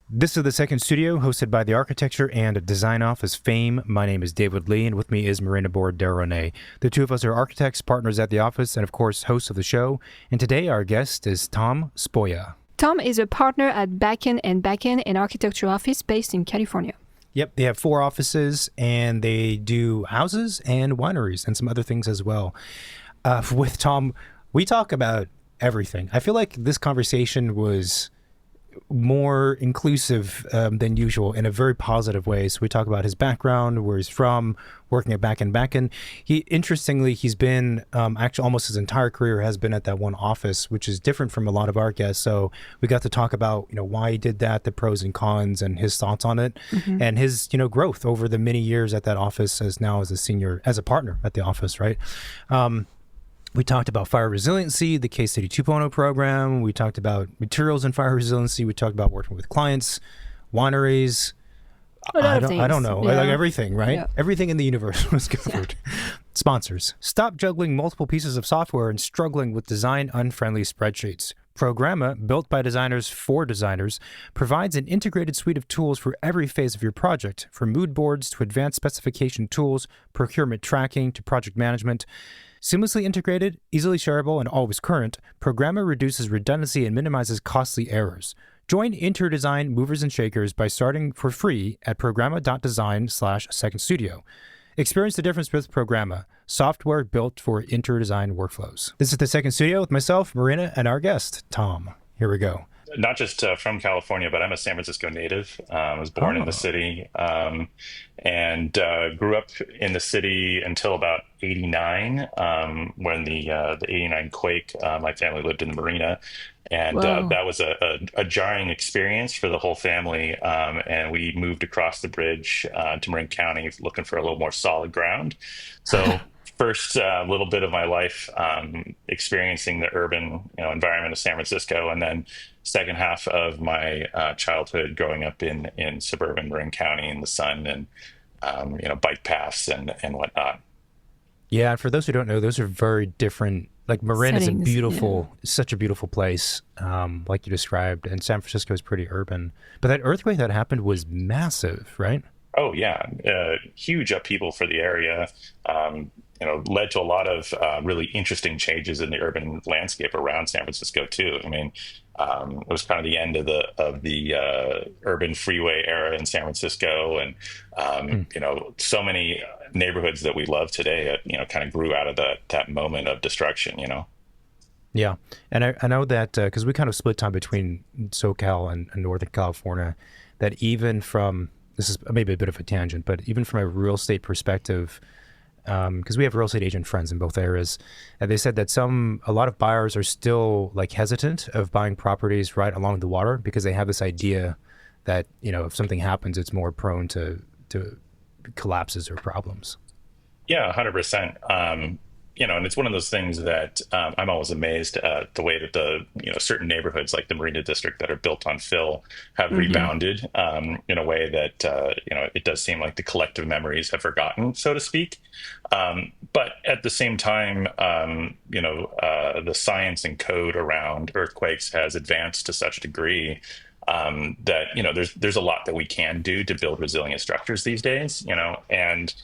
This is the second studio, hosted by the Architecture and Design Office fame. My name is David Lee, and with me is Marina Borderonay. The two of us are architects, partners at the office, and of course, hosts of the show. And today, our guest is Tom Spoja. Tom is a partner at Backen and Backen, an architecture office based in California. Yep, they have 4 offices, and they do houses and wineries and some other things as well. With Tom, we talk about everything. I feel like this conversation was more inclusive than usual in a very positive way. So we talk about his background, where he's from, working at Backen. Interestingly, he's been actually almost his entire career has been at that one office, which is different from a lot of our guests. So we got to talk about, why he did that, the pros and cons, and his thoughts on it, and his, growth over the many years at that office as a partner at the office, right? We talked about fire resiliency, the Case Study 2.0 program. We talked about materials and fire resiliency. We talked about working with clients, wineries. I don't know. Yeah. Like everything, right? Yeah. Everything in the universe was covered. Sponsors. Stop juggling multiple pieces of software and struggling with design-unfriendly spreadsheets. Programma, built by designers for designers, provides an integrated suite of tools for every phase of your project, from mood boards to advanced specification tools, procurement tracking to project management. Seamlessly integrated, easily shareable, and always current, Programma reduces redundancy and minimizes costly errors. Join interior design movers and shakers by starting for free at programma.design/second studio. Experience the difference with Programma, software built for interior design workflows. This is the second studio with myself, Marina, and our guest, Tom. Here we go. Not just from California, but I'm a San Francisco native. I was born in the city and grew up in the city until about 89, when the 89 quake, my family lived in the marina. And that was a jarring experience for the whole family. And we moved across the bridge to Marin County looking for a little more solid ground. So first little bit of my life experiencing the urban environment of San Francisco, and then second half of my childhood growing up in suburban Marin County in the sun and bike paths and whatnot. Yeah, and for those who don't know, those are very different. Like Marin is such a beautiful place, like you described, and San Francisco is pretty urban. But that earthquake that happened was massive, right? Oh yeah, huge upheaval for the area. Led to a lot of really interesting changes in the urban landscape around San Francisco too. I mean, it was kind of the end of the urban freeway era in San Francisco, and so many neighborhoods that we love today, kind of grew out of that moment of destruction. Yeah, and I know that because we kind of split time between SoCal and Northern California, that even from, this is maybe a bit of a tangent, but even from a real estate perspective, because we have real estate agent friends in both areas, and they said that a lot of buyers are still like hesitant of buying properties right along the water because they have this idea that if something happens, it's more prone to collapses or problems. Yeah, 100%. And it's one of those things that I'm always amazed at the way that the certain neighborhoods like the Marina District that are built on fill have rebounded in a way that it does seem like the collective memories have forgotten, so to speak. But at the same time, the science and code around earthquakes has advanced to such a degree that there's a lot that we can do to build resilient structures these days. And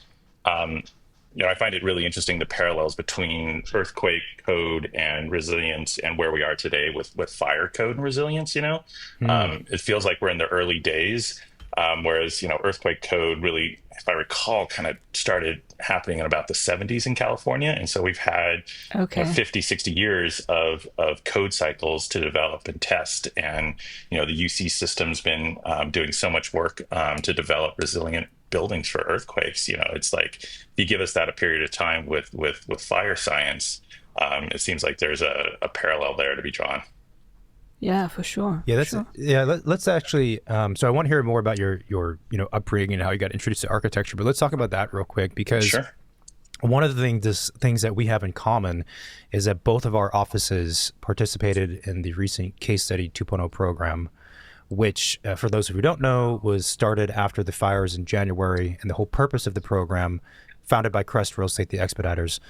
I find it really interesting, the parallels between earthquake code and resilience and where we are today with fire code and resilience. It feels like we're in the early days, whereas earthquake code really, if I recall, kind of started happening in about the 70s in California. And so we've had 50, 60 years of code cycles to develop and test. And, the UC system's been doing so much work to develop resilient buildings for earthquakes. It's like, if you give us that a period of time with fire science, it seems like there's a parallel there to be drawn. Yeah, for sure. Yeah, let's actually. So I want to hear more about your upbringing and how you got introduced to architecture. But let's talk about that real quick, because one of the things that we have in common is that both of our offices participated in the recent Case Study 2.0 program, which, for those of you who don't know, was started after the fires in January. And the whole purpose of the program founded by Crest Real Estate, the Expediters,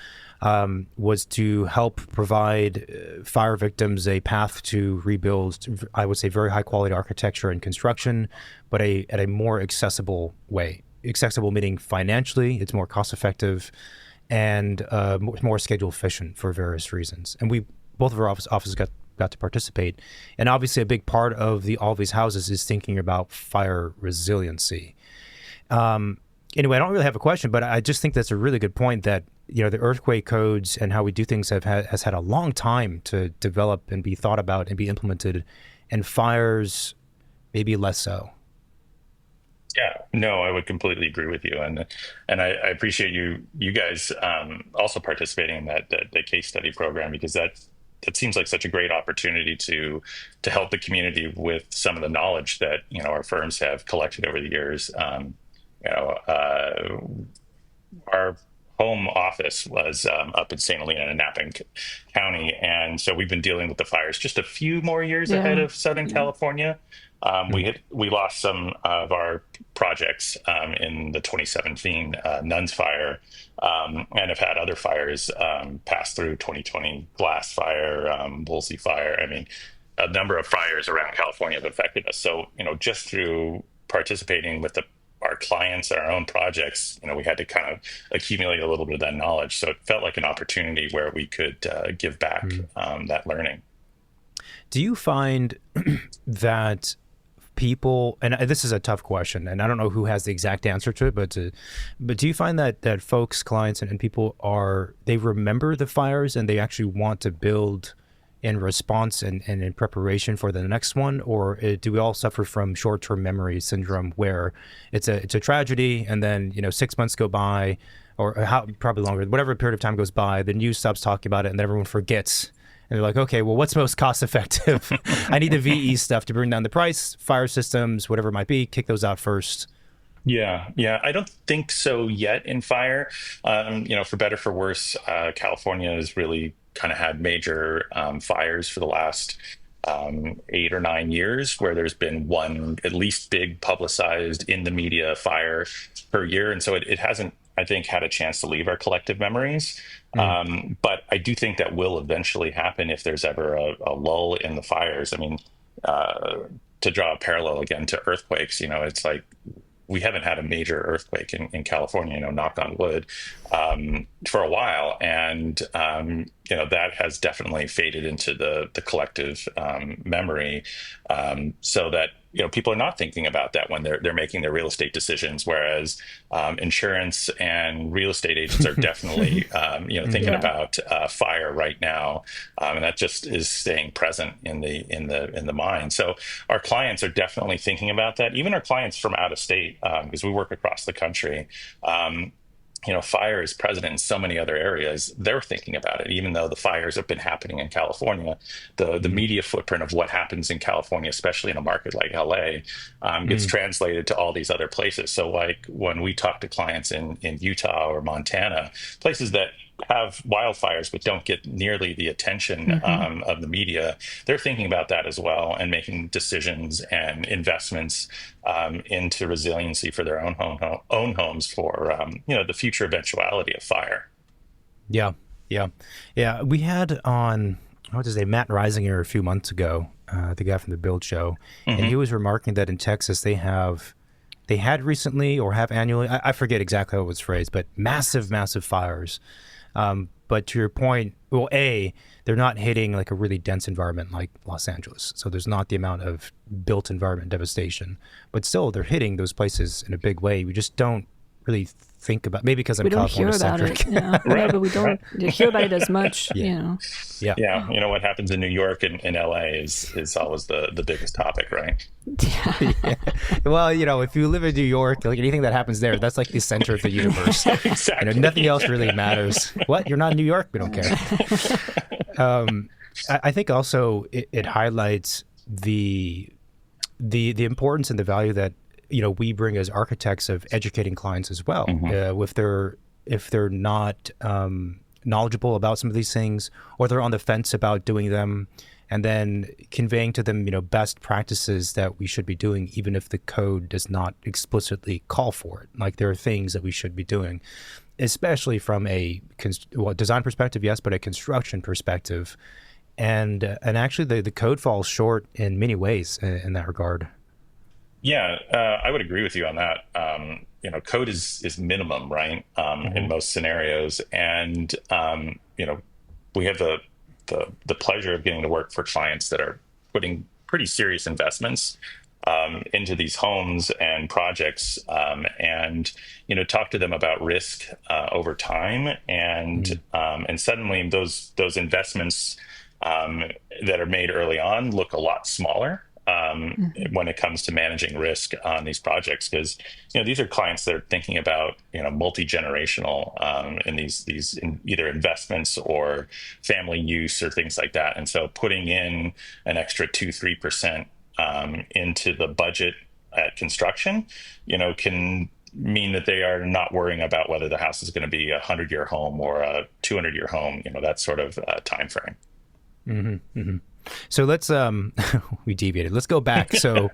was to help provide fire victims a path to rebuild, I would say, very high quality architecture and construction, but at a more accessible way. Accessible meaning financially, it's more cost effective and more schedule efficient for various reasons. And both of our offices got to participate. And obviously a big part of all these houses is thinking about fire resiliency. Anyway, I don't really have a question, but I just think that's a really good point that, the earthquake codes and how we do things has had a long time to develop and be thought about and be implemented, and fires maybe less so. Yeah, no, I would completely agree with you, and I appreciate you guys also participating in the case study program, because that seems like such a great opportunity to help the community with some of the knowledge that our firms have collected over the years. Our home office was up in St. Helena in Napan County, and so we've been dealing with the fires just a few more years ahead of Southern California. We lost some of our projects in the 2017 Nuns fire, and have had other fires pass through, 2020 Glass fire, Woolsey fire. I mean, a number of fires around California have affected us. So, just through participating with our clients and our own projects, we had to kind of accumulate a little bit of that knowledge. So it felt like an opportunity where we could give back that learning. Do you find that people, and this is a tough question, and I don't know who has the exact answer to it, but do you find that folks, clients, and people they remember the fires and they actually want to build in response and in preparation for the next one, or do we all suffer from short-term memory syndrome where it's a tragedy and then 6 months go by, or probably longer, whatever period of time goes by, the news stops talking about it and then everyone forgets. And they're like, okay, well, what's most cost effective? I need the VE stuff to bring down the price, fire systems, whatever it might be, kick those out first. Yeah. I don't think so yet in fire. For better, for worse, California has really kind of had major fires for the last 8 or 9 years, where there's been one at least big publicized in the media fire per year. And so it hasn't, I think, had a chance to leave our collective memories. But I do think that will eventually happen if there's ever a lull in the fires. I mean, to draw a parallel again to earthquakes, it's like we haven't had a major earthquake in California, knock on wood, for a while. And, that has definitely faded into the collective memory, so that, people are not thinking about that when they're making their real estate decisions, whereas insurance and real estate agents are definitely, thinking about fire right now. And that just is staying present in the mind. So our clients are definitely thinking about that. Even our clients from out of state, because we work across the country, fire is present in so many other areas. They're thinking about it, even though the fires have been happening in California. The media footprint of what happens in California, especially in a market like LA, gets translated to all these other places. So like when we talk to clients in Utah or Montana, places that have wildfires but don't get nearly the attention of the media, they're thinking about that as well and making decisions and investments into resiliency for their own homes for the future eventuality of fire. Yeah. We had on Matt Reisinger a few months ago, the guy from the Build Show, and he was remarking that in Texas they had recently or have annually, I forget exactly how it was phrased, but massive fires. But to your point, well, they're not hitting like a really dense environment like Los Angeles. So there's not the amount of built environment devastation, but still they're hitting those places in a big way. We just don't really think about, maybe because I'm California centric. Right, but we don't hear about it as much. Yeah. What happens in New York and LA is always the biggest topic, right? Yeah. Well, if you live in New York, like anything that happens there, that's like the center of the universe. Exactly. Nothing else really matters. What? You're not in New York? We don't care. I think also it highlights the importance and the value that we bring as architects of educating clients as well. If they're not knowledgeable about some of these things, or they're on the fence about doing them, and then conveying to them, best practices that we should be doing, even if the code does not explicitly call for it. Like there are things that we should be doing. especially from a design perspective, yes, but a construction perspective. And actually, the code falls short in many ways in that regard. Yeah, I would agree with you on that. Code is minimum, right? In most scenarios, and we have the pleasure of getting to work for clients that are putting pretty serious investments into these homes and projects, and talk to them about risk over time, and suddenly those investments that are made early on look a lot smaller when it comes to managing risk on these projects, because these are clients that are thinking about multi-generational in these either investments or family use or things like that. And so putting in an extra 2-3% into the budget at construction can mean that they are not worrying about whether the house is going to be a 100-year home or a 200-year home, that sort of time frame. So let's we deviated. Let's go back. So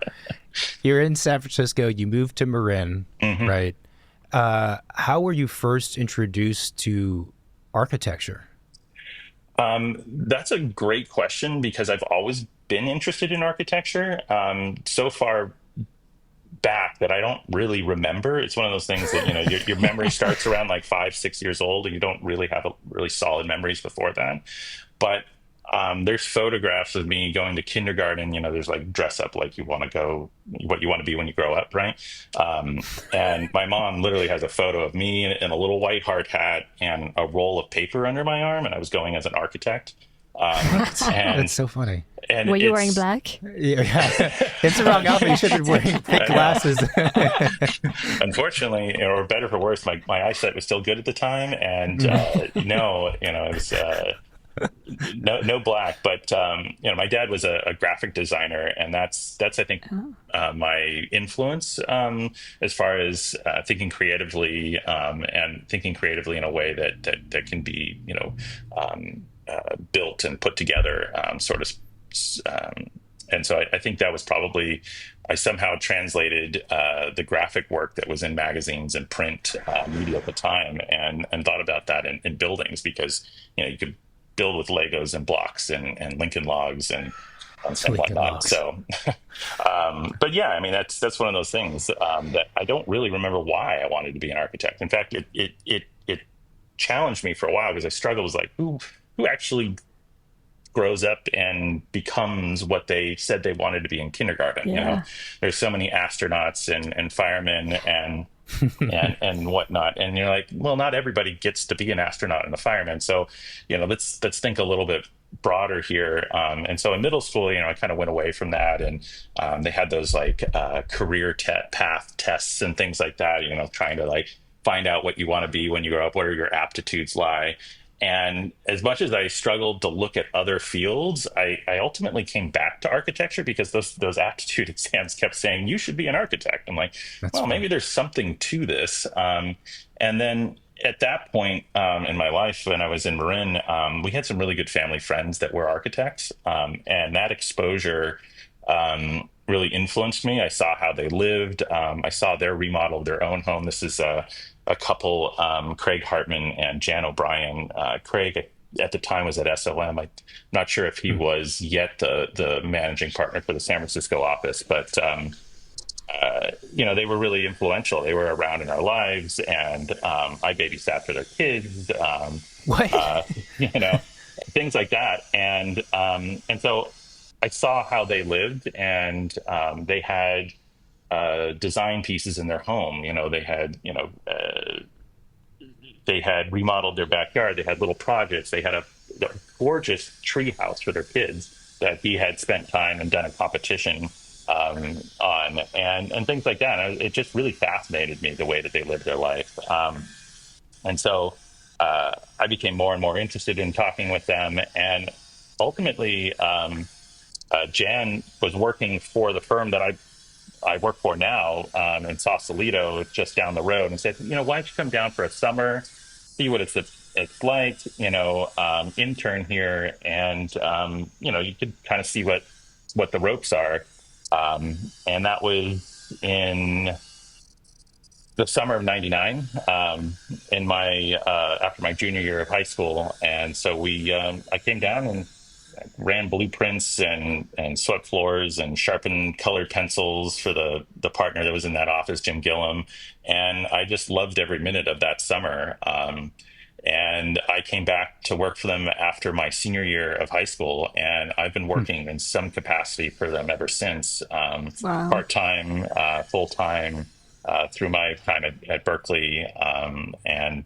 you're in San Francisco, you moved to Marin, right? How were you first introduced to architecture? That's a great question, because I've always been interested in architecture. So far back that I don't really remember. It's one of those things that your memory starts around like 5-6 years old, and you don't really have really solid memories before that. But there's photographs of me going to kindergarten. There's like dress up like you want to go, what you want to be when you grow up, right? And my mom literally has a photo of me in a little white hard hat and a roll of paper under my arm, and I was going as an architect. That's so funny. And were you wearing black? Yeah, it's the wrong outfit. You should have been wearing thick glasses. Unfortunately, or better for worse, my eyesight was still good at the time, and it was. No black, but my dad was a graphic designer, and that's I think my influence as far as thinking creatively, and thinking creatively in a way that can be built and put together, and so I think that was probably, I somehow translated the graphic work that was in magazines and print media at the time, and thought about that in buildings, because you could build with Legos and blocks and Lincoln Logs and whatnot. So, but yeah, I mean, that's one of those things that I don't really remember why I wanted to be an architect. In fact, it challenged me for a while, because I struggled. Was like, who actually grows up and becomes what they said they wanted to be in kindergarten? Yeah. There's so many astronauts and firemen and whatnot, and you're like, well, not everybody gets to be an astronaut and a fireman. So let's think a little bit broader here. And so in middle school, I kind of went away from that, and they had those like career path tests and things like that, trying to like find out what you want to be when you grow up, where your aptitudes lie. And as much as I struggled to look at other fields, I ultimately came back to architecture, because those aptitude exams kept saying, you should be an architect. I'm like, maybe there's something to this. And then at that point in my life, when I was in Marin, we had some really good family friends that were architects. And that exposure really influenced me. I saw how they lived. I saw their remodel of their own home. This is a couple, Craig Hartman and Jan O'Brien. Craig at the time was at SOM. I'm not sure if he was yet the managing partner for the San Francisco office, but they were really influential. They were around in our lives, and I babysat for their kids. Things like that, and so I saw how they lived, and they had design pieces in their home. They had remodeled their backyard. They had little projects. They had a gorgeous tree house for their kids that he had spent time and done a competition on, and things like that. And it just really fascinated me, the way that they lived their life. And so I became more and more interested in talking with them. And ultimately, Jan was working for the firm that I work for now, in Sausalito, just down the road, and said, why don't you come down for a summer, see what it's like, intern here, and you could kind of see what the ropes are. And that was in the summer of '99, in my after my junior year of high school, and so I came down and ran blueprints and swept floors and sharpened colored pencils for the partner that was in that office, Jim Gillum, and I just loved every minute of that summer. And I came back to work for them after my senior year of high school, and I've been Hmm. working in some capacity for them ever since, Wow. part time, full time, through my time at Berkeley, and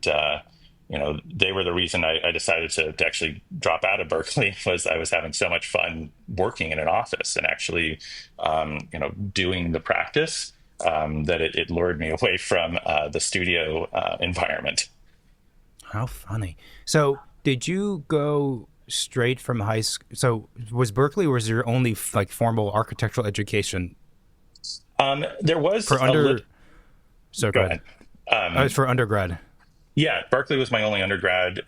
they were the reason I decided to actually drop out of Berkeley. Was I was having so much fun working in an office and actually, doing the practice, that it lured me away from the studio environment. How funny. So, did you go straight from high school? So, was Berkeley, or was your only like formal architectural education There was for a lit. So, go Go ahead. ahead. Um, For undergrad. yeah, Berkeley was my only undergrad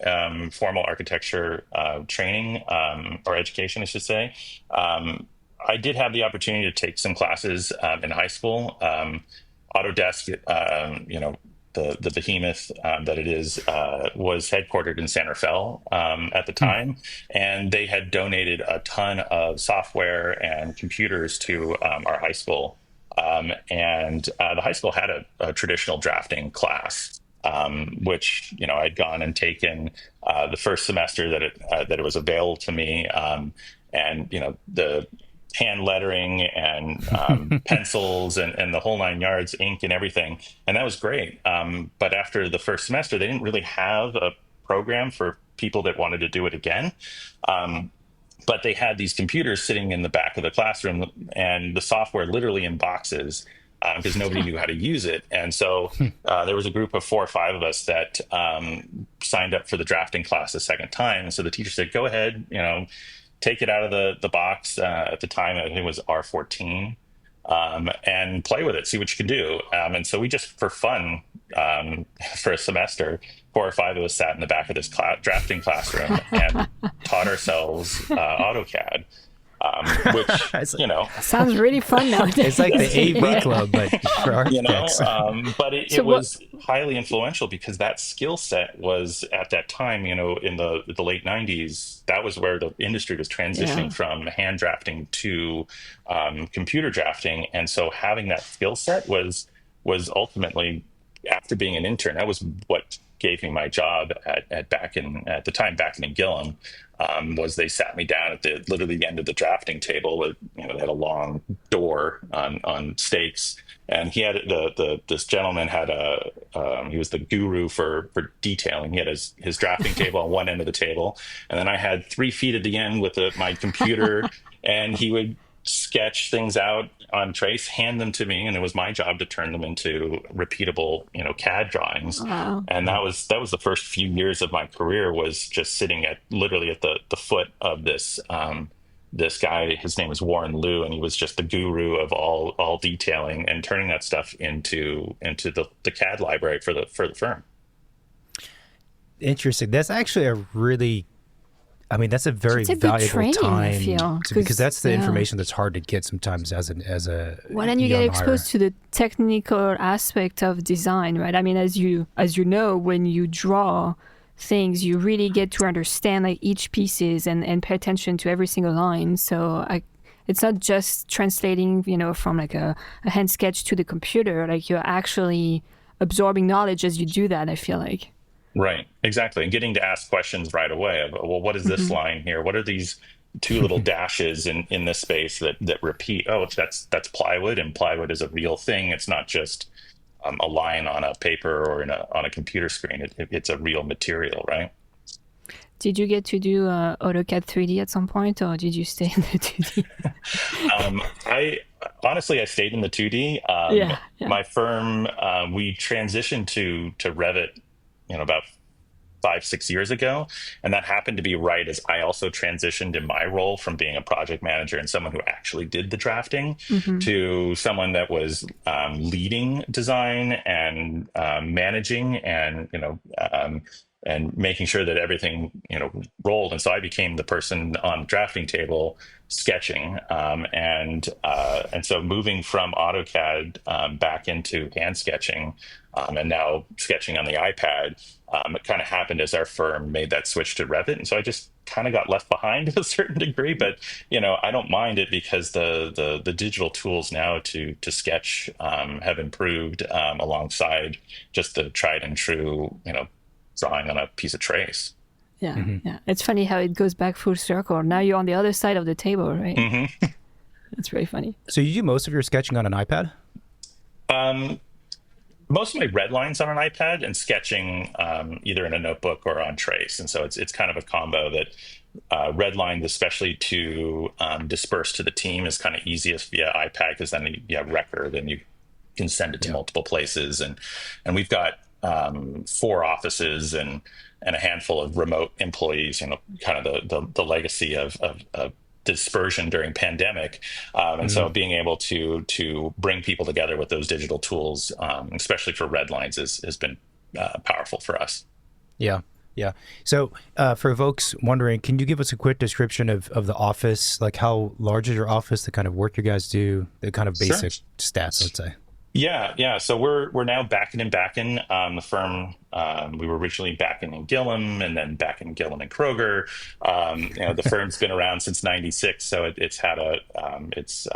formal architecture training, or education, I should say. Um, I did have the opportunity to take some classes in high school. Autodesk, the behemoth that it is, was headquartered in San Rafael at the Hmm. time, and they had donated a ton of software and computers to our high school. And the high school had a traditional drafting class, which I'd gone and taken the first semester that it was available to me, and the hand lettering and pencils and the whole nine yards, ink and everything, and that was great. But after the first semester, they didn't really have a program for people that wanted to do it again. Um, but they had these computers sitting in the back of the classroom and the software literally in boxes, because nobody knew how to use it. And so there was a group of 4 or 5 of us that signed up for the drafting class a second time. And so the teacher said, go ahead, take it out of the box. At the time, I think it was R14, and play with it, see what you can do. And so we just, for fun, for a semester, 4 or 5 of us sat in the back of this drafting classroom and taught ourselves AutoCAD, which, it's, Sounds really fun it's like the nowadays. AV club, but for architects. but it, So it what? was highly influential because that skill set was at that time, in the late '90s. That was where the industry was transitioning Yeah. from hand drafting to computer drafting, and so having that skill set was ultimately, after being an intern, that was what gave me my job at Backen at the time, Backen and Gillum. Was they sat me down at the literally the end of the drafting table. They had a long door on stakes, and he had this gentleman had he was the guru for detailing. He had his drafting table on one end of the table, and then I had 3 feet at the end with my computer, and he would sketch things out on trace, hand them to me, and it was my job to turn them into repeatable, CAD drawings. Wow. And that was the first few years of my career, was just sitting at literally at the foot of this guy. His name was Warren Liu, and he was just the guru of all detailing and turning that stuff into the CAD library for the firm. Interesting. That's actually a really, I mean, that's a very It's a good valuable training, I time feel, because that's the yeah. information that's hard to get sometimes as a Well, then you get young exposed hire. to the technical aspect of design, right? I mean, as you know, when you draw things, you really get to understand like each pieces and pay attention to every single line. So it's not just translating, from like a hand sketch to the computer. Like you're actually absorbing knowledge as you do that, I feel like. Right, exactly. And getting to ask questions right away of, well, what is this Hmm. line here? What are these two little dashes in this space that repeat? Oh, that's plywood, and plywood is a real thing. It's not just a line on a paper or on a computer screen. It's a real material, right? Did you get to do AutoCAD 3D at some point, or did you stay in the 2D? I honestly, I stayed in the 2D. Yeah, yeah. My firm, we transitioned to Revit, about 5, 6 years ago, and that happened to be right as I also transitioned in my role from being a project manager and someone who actually did the drafting Hmm. to someone that was leading design and managing and and making sure that everything, rolled. And so I became the person on the drafting table sketching, and so moving from AutoCAD back into hand sketching, and now sketching on the iPad. It kind of happened as our firm made that switch to Revit, and so I just kind of got left behind to a certain degree. But I don't mind it, because the digital tools now to sketch have improved, alongside just the tried and true drawing on a piece of trace. Yeah, yeah. It's funny how it goes back full circle. Now you're on the other side of the table, right? Mm-hmm. That's very funny. So you do most of your sketching on an iPad? Most of my red lines on an iPad, and sketching either in a notebook or on trace. And so it's kind of a combo that red lines, especially to disperse to the team, is kind of easiest via iPad, because then you have record and you can send it to multiple places. And we've got 4 offices and a handful of remote employees, kind of the legacy of dispersion during pandemic. And so being able to bring people together with those digital tools, especially for red lines, has been powerful for us. Yeah. Yeah. So for folks wondering, can you give us a quick description of the office? Like, how large is your office, the kind of work you guys do, the kind of basic stats, let's say? Yeah. So we're now Backen and Backen. The firm, we were originally Backen and Gillum, and then Backen, Gillum and Kroger. The firm's been around since '96, so it's had its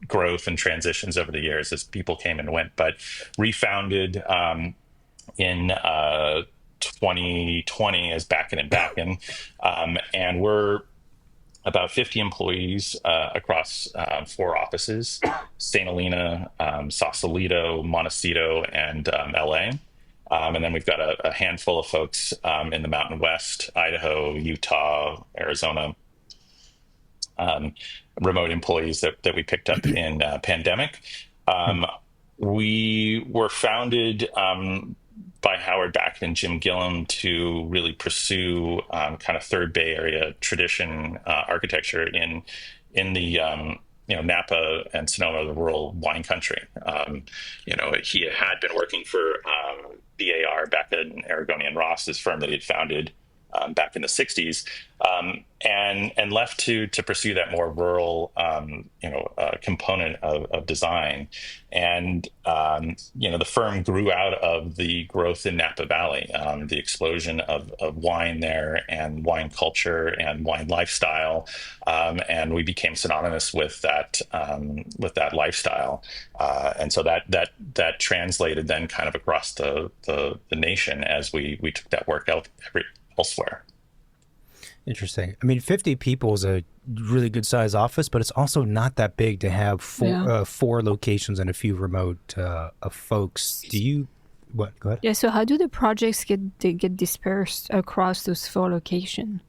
growth and transitions over the years as people came and went. But refounded in 2020 as Backen and Backen, and we're about 50 employees across 4 offices: St. Helena, Sausalito, Montecito, and LA. And then we've got a handful of folks in the Mountain West, Idaho, Utah, Arizona, remote employees that we picked up in pandemic. We were founded by Howard Backen and Jim Gillum to really pursue kind of Third Bay Area tradition architecture in the Napa and Sonoma, the rural wine country. He had been working for BAR, Backen, Aragonian Ross's firm that he had founded back in the 60s, and left to pursue that more rural component of design. And the firm grew out of the growth in Napa Valley, the explosion of wine there, and wine culture and wine lifestyle, and we became synonymous with that lifestyle, and so that translated then kind of across the nation as we took that work out elsewhere. Interesting. I mean, 50 people is a really good size office, but it's also not that big to have 4 locations and a few remote folks. Go ahead. Yeah. So how do the projects get dispersed across those 4 locations?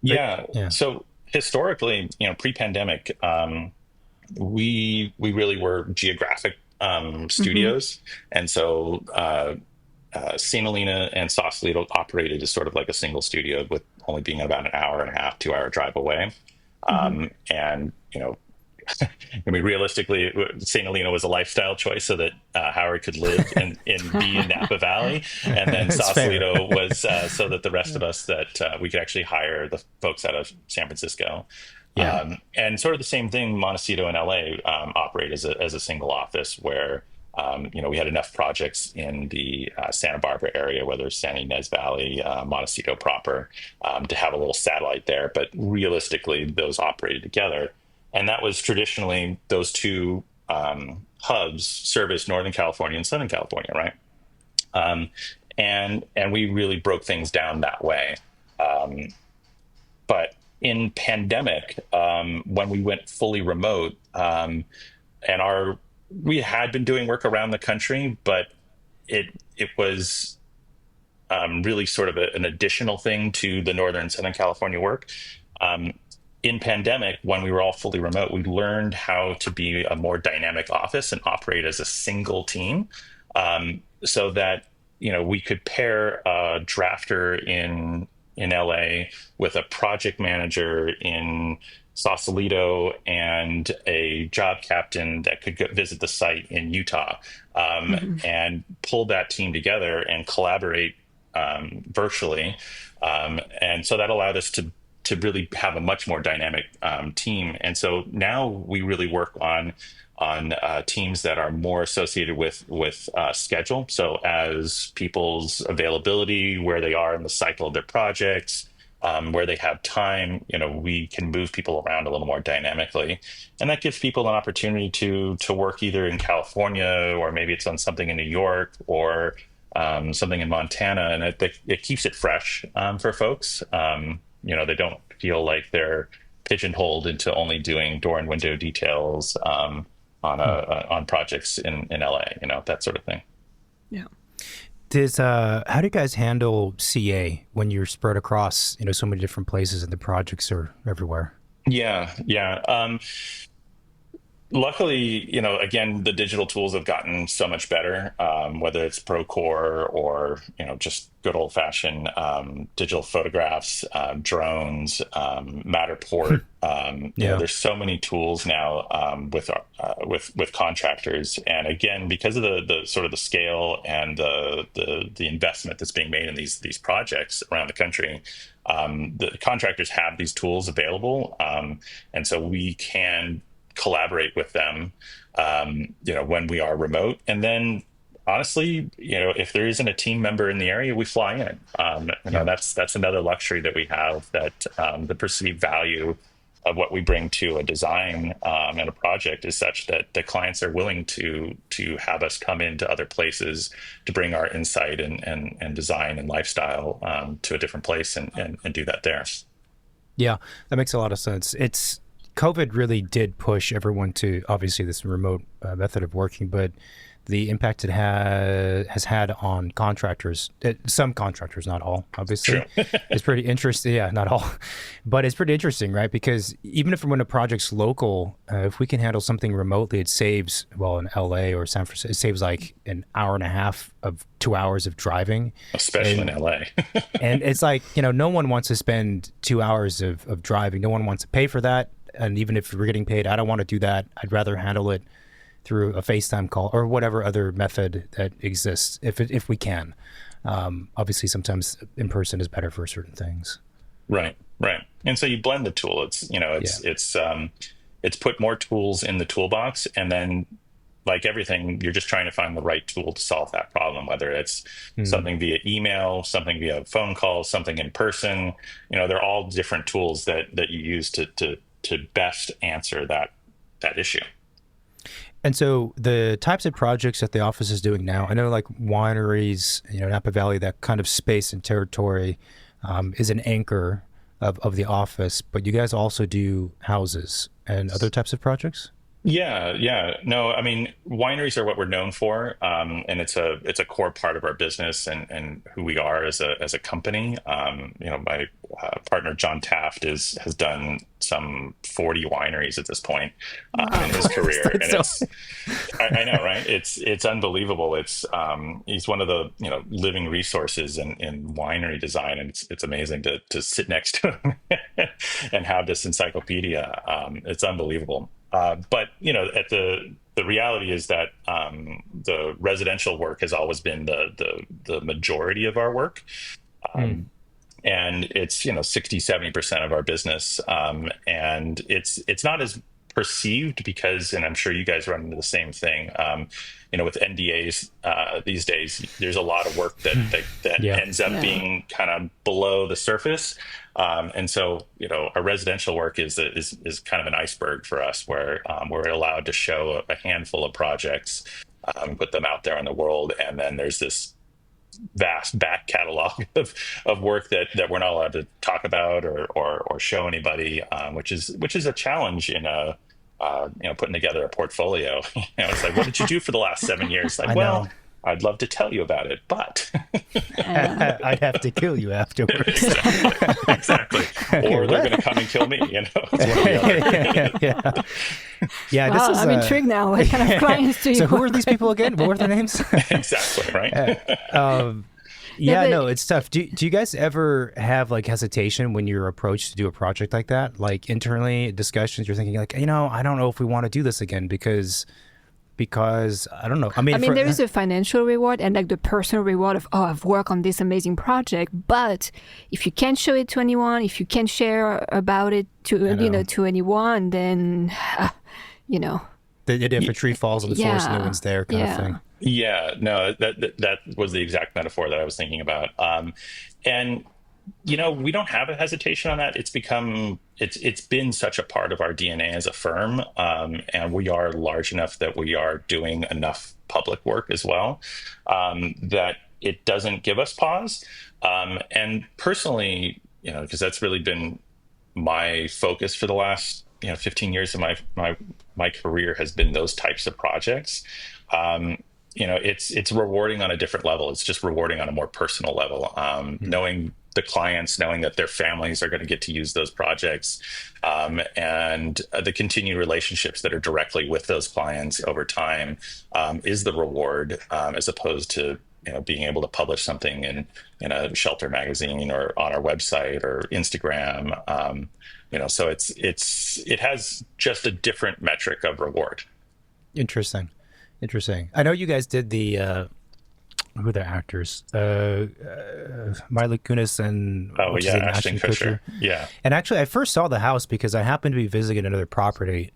Yeah. So historically, pre-pandemic, we really were geographic studios, and so St. Helena and Sausalito operated as sort of like a single studio, with only being about an hour and a half, 2-hour drive away. And realistically, St. Helena was a lifestyle choice so that Howard could live and be in Napa Valley, and then Sausalito was so that the rest of us that we could actually hire the folks out of San Francisco. And sort of the same thing, Montecito and LA operate as a single office, where we had enough projects in the Santa Barbara area, whether it's San Ynez Valley, Montecito proper, to have a little satellite there. But realistically, those operated together. And that was traditionally those 2 hubs service Northern California and Southern California, right? And we really broke things down that way. But in pandemic, when we went fully remote, and we had been doing work around the country, but it was really sort of an additional thing to the Northern and Southern California work. In pandemic, when we were all fully remote, we learned how to be a more dynamic office and operate as a single team, so that we could pair a drafter in LA with a project manager in Sausalito and a job captain that could go visit the site in Utah, and pull that team together and collaborate virtually, and so that allowed us to really have a much more dynamic team. And so now we really work on teams that are more associated with schedule. So as people's availability, where they are in the cycle of their projects, where they have time, we can move people around a little more dynamically, and that gives people an opportunity to work either in California, or maybe it's on something in New York, or something in Montana, and it keeps it fresh for folks. They don't feel like they're pigeonholed into only doing door and window details on projects in LA, that sort of thing. Yeah. How do you guys handle CA when you're spread across, so many different places and the projects are everywhere? Yeah. Luckily, again, the digital tools have gotten so much better, whether it's Procore or, just good old fashioned digital photographs, drones, Matterport. There's so many tools now with contractors. And again, because of the sort of the scale and the investment that's being made in these projects around the country, the contractors have these tools available. And so we can collaborate with them, when we are remote. And then honestly, if there isn't a team member in the area, we fly in. That's another luxury that we have, that the perceived value of what we bring to a design and a project is such that the clients are willing to have us come into other places to bring our insight and design and lifestyle to a different place and do that there. Yeah, that makes a lot of sense. COVID really did push everyone to obviously this remote method of working, but the impact it has had on contractors, some contractors, not all, obviously, is pretty interesting. Yeah, not all, but it's pretty interesting, right? Because even if when a project's local, if we can handle something remotely, it saves, in LA or San Francisco, it saves like an hour and a half of 2 hours of driving. Especially in LA. And it's like, no one wants to spend 2 hours of driving. No one wants to pay for that. And even if we're getting paid, I don't want to do that. I'd rather handle it through a FaceTime call or whatever other method that exists, if we can. Obviously, sometimes in person is better for certain things. Right. And so you blend the tool. It's put more tools in the toolbox, and then, like everything, you're just trying to find the right tool to solve that problem, whether it's something via email, something via phone call, something in person. They're all different tools that you use to best answer that issue. And so the types of projects that the office is doing now, I know like wineries, Napa Valley, that kind of space and territory is an anchor of the office, but you guys also do houses and other types of projects? Yeah. No, I mean, wineries are what we're known for, and it's a core part of our business and who we are as a company. My partner John Taft has done some 40 wineries at this point in his career, and I know, right? It's unbelievable. He's one of the living resources in winery design, and it's amazing to sit next to him and have this encyclopedia. It's unbelievable. But the reality is that the residential work has always been the majority of our work, and it's 60-70% of our business, and it's not as perceived because, and I'm sure you guys run into the same thing, with NDAs these days, there's a lot of work that ends up being kind of below the surface. And so, our residential work is kind of an iceberg for us, where we're allowed to show a handful of projects, put them out there in the world, and then there's this vast back catalog of work that we're not allowed to talk about or show anybody, which is a challenge in putting together a portfolio. It's like, what did you do for the last 7 years? Like, I'd love to tell you about it, but I'd have to kill you afterwards. Exactly. Or they're going to come and kill me. Yeah. Wow, I'm intrigued now. What kind of clients do you? So who are these people again? What were their names? Exactly. Right. It's tough. Do you guys ever have like hesitation when you're approached to do a project like that? Like internally discussions, you're thinking like, I don't know if we want to do this again because because I don't know. I I mean, mean, there is a financial reward and like the personal reward of, oh, I've worked on this amazing project. But if you can't show it to anyone, if you can't share about it to, to anyone, then, you know. if a tree falls on the forest, no one's there, kind of thing. Yeah, no, that was the exact metaphor that I was thinking about. And we don't have a hesitation on that. It's been such a part of our DNA as a firm, and we are large enough that we are doing enough public work as well, that it doesn't give us pause. And personally, because that's really been my focus for the last 15 years of my career has been those types of projects. It's rewarding on a different level. It's just rewarding on a more personal level. Knowing the clients, knowing that their families are going to get to use those projects, and the continued relationships that are directly with those clients over time, is the reward, as opposed to being able to publish something in a shelter magazine or on our website or Instagram. So it has just a different metric of reward. Interesting. I know you guys did the who are the actors? Mila Kunis and Ashton Kutcher. Yeah. And actually, I first saw the house because I happened to be visiting another property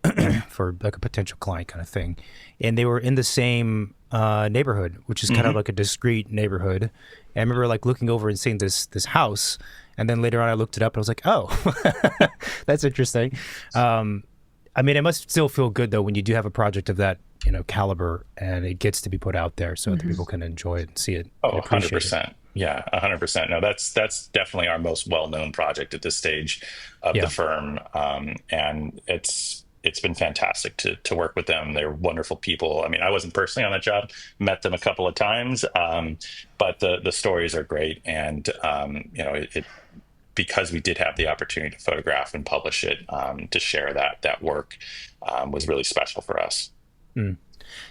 for like a potential client kind of thing, and they were in the same neighborhood, which is kind of like a discrete neighborhood. And I remember like looking over and seeing this house, and then later on I looked it up and I was like, oh, that's interesting. I mean, it must still feel good though when you do have a project of that caliber and it gets to be put out there so that people can enjoy it and see it. Oh, 100%. Yeah, 100%. No, that's definitely our most well-known project at this stage of the firm. And it's been fantastic to work with them. They're wonderful people. I mean, I wasn't personally on that job, met them a couple of times, but the stories are great. And, because we did have the opportunity to photograph and publish it, to share that work, was really special for us.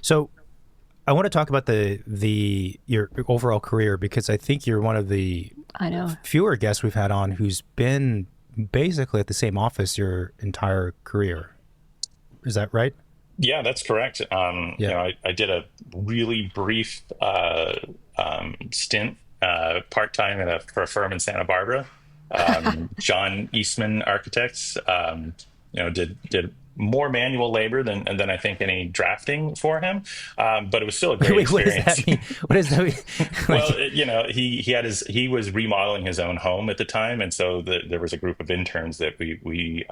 So I want to talk about your overall career, because I think you're one of the fewer guests we've had on who's been basically at the same office your entire career. Is that right? Yeah, that's correct. I did a really brief stint part-time for a firm in Santa Barbara. John Eastman Architects, did more manual labor than I think any drafting for him, but it was still a great experience. What does that mean? Well, he was remodeling his own home at the time, and so there was a group of interns that we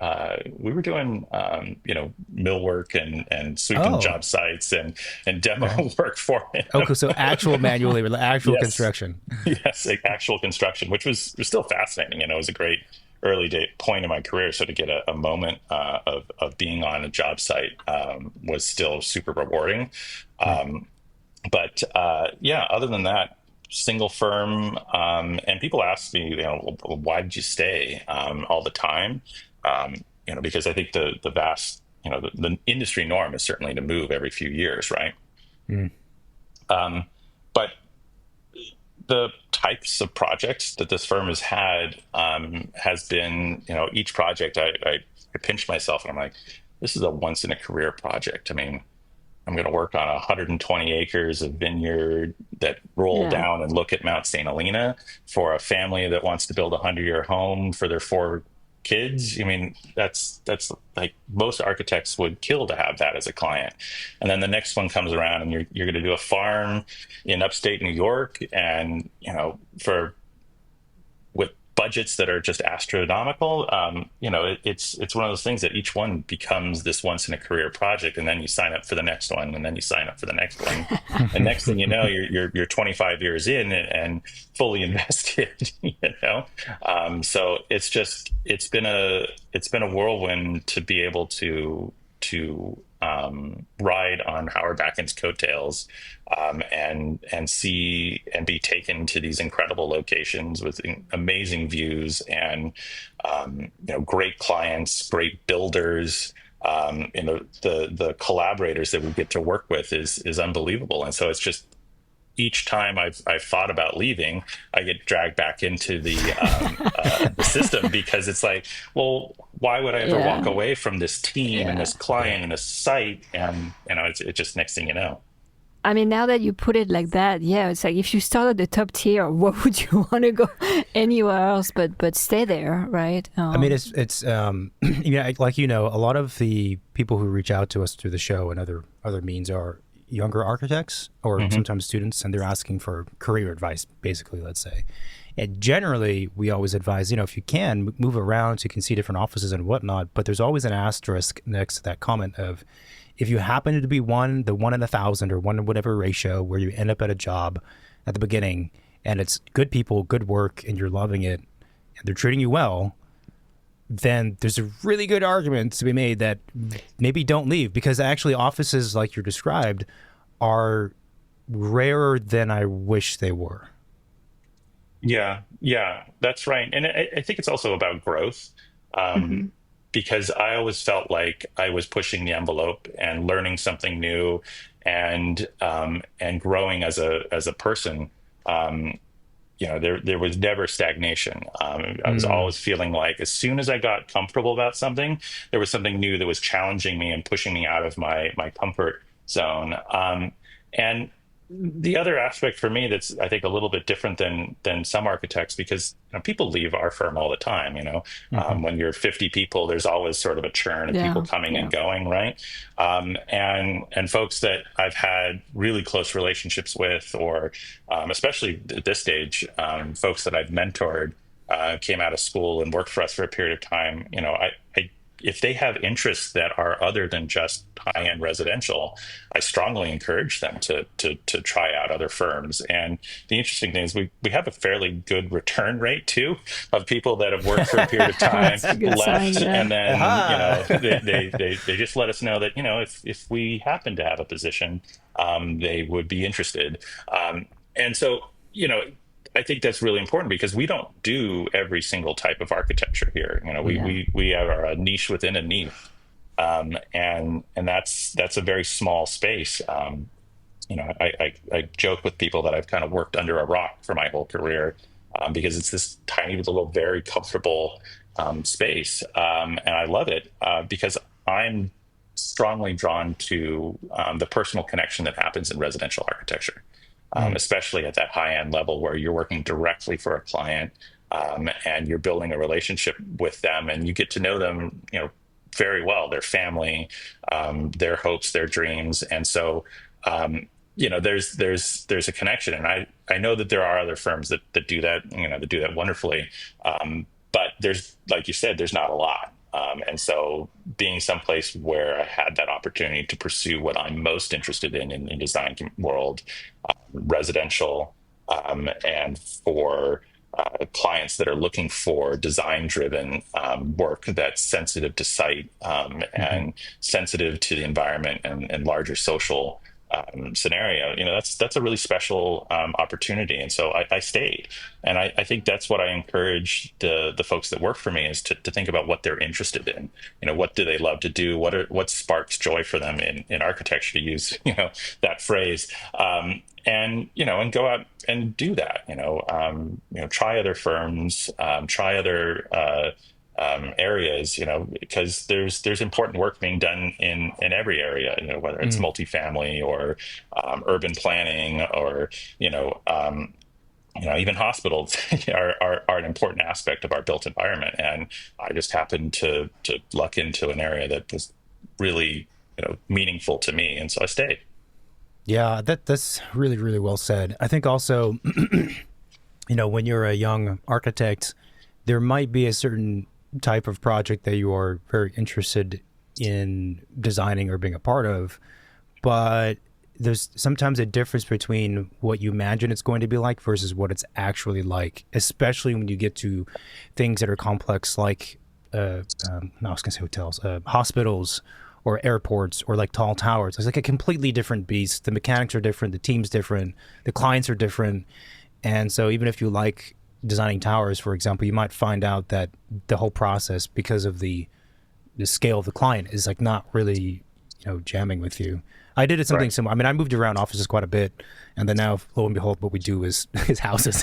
were doing millwork and sweeping job sites and demo work for him. Okay, so actual manual labor, actual construction. Yes, actual construction, which was still fascinating. It was a great early point in my career, so to get a moment of being on a job site was still super rewarding. But other than that, single firm, and people ask me, why did you stay all the time? Because I think the vast, the industry norm is certainly to move every few years, right? But the types of projects that this firm has had has been, each project I pinch myself and I'm like, this is a once in a career project. I mean, I'm going to work on 120 acres of vineyard that roll down and look at Mount St. Helena for a family that wants to build a 100-year home for their 4 kids. I mean, that's like most architects would kill to have that as a client. And then the next one comes around and you're going to do a farm in upstate New York, and with budgets that are just astronomical. It's one of those things that each one becomes this once in a career project, and then you sign up for the next one, and then you sign up for the next one, and next thing you know, you're 25 years in and fully invested. So it's been a whirlwind to be able to ride on Howard Backen's coattails, and see and be taken to these incredible locations with amazing views and great clients, great builders. The collaborators that we get to work with is unbelievable, and so it's just each time I've thought about leaving, I get dragged back into the system, because it's like, well, why would I ever walk Yeah. away from this team and Yeah. this client and this site? And it's just next thing you know. I mean, now that you put it like that, yeah, it's like if you start at the top tier, what would you want to go anywhere else but stay there, right? I mean, it's like a lot of the people who reach out to us through the show and other means are younger architects or sometimes students, and they're asking for career advice, basically, let's say. And generally, we always advise, if you can, move around so you can see different offices and whatnot. But there's always an asterisk next to that comment of, if you happen to be the 1 in 1,000 or 1 in whatever ratio where you end up at a job at the beginning and it's good people, good work, and you're loving it, and they're treating you well, then there's a really good argument to be made that maybe don't leave, because actually offices like you described are rarer than I wish they were. Yeah, that's right. And I think it's also about growth. Because I always felt like I was pushing the envelope and learning something new, and growing as a person. There was never stagnation. I was always feeling like as soon as I got comfortable about something, there was something new that was challenging me and pushing me out of my comfort zone. And the other aspect for me that's, I think, a little bit different than some architects, because people leave our firm all the time. When you're 50 people, there's always sort of a churn of people coming and going, right? And folks that I've had really close relationships with, or especially at this stage, folks that I've mentored, came out of school and worked for us for a period of time. If they have interests that are other than just high-end residential, I strongly encourage them to try out other firms. And the interesting thing is we have a fairly good return rate too, of people that have worked for a period of time, left, sign, yeah. and then they just let us know that if we happen to have a position, they would be interested. And so I think that's really important, because we don't do every single type of architecture here. We have a niche within a niche, and that's a very small space. I joke with people that I've kind of worked under a rock for my whole career, because it's this tiny little, very comfortable space, and I love it because I'm strongly drawn to the personal connection that happens in residential architecture. Especially at that high-end level where you're working directly for a client, and you're building a relationship with them, and you get to know them, very well, their family, their hopes, their dreams. And so, there's a connection. And I know that there are other firms that do that, that do that wonderfully. But there's, like you said, there's not a lot. And so being someplace where I had that opportunity to pursue what I'm most interested in the design world, residential, and for clients that are looking for design-driven work that's sensitive to site, and sensitive to the environment and larger social scenario, that's a really special opportunity. And so I stayed, and I think that's what I encourage the folks that work for me, is to think about what they're interested in. What do they love to do? What sparks joy for them in architecture, to use that phrase, and go out and do that. Try other firms, try other areas, because there's important work being done in every area, whether it's multifamily or urban planning, or even hospitals are an important aspect of our built environment. And I just happened to luck into an area that was really meaningful to me, and so I stayed. Yeah, that's really, really well said. I think also, when you're a young architect, there might be a certain type of project that you are very interested in designing or being a part of, but there's sometimes a difference between what you imagine it's going to be like versus what it's actually like, especially when you get to things that are complex, like no, I was gonna say hotels, hospitals, or airports, or like tall towers. It's like a completely different beast. The mechanics are different, the team's different, the clients are different. And so even if you like designing towers, for example, you might find out that the whole process, because of the scale of the client, is like not really, jamming with you. I did something Right. similar. I mean, I moved around offices quite a bit, and then now, lo and behold, what we do is houses.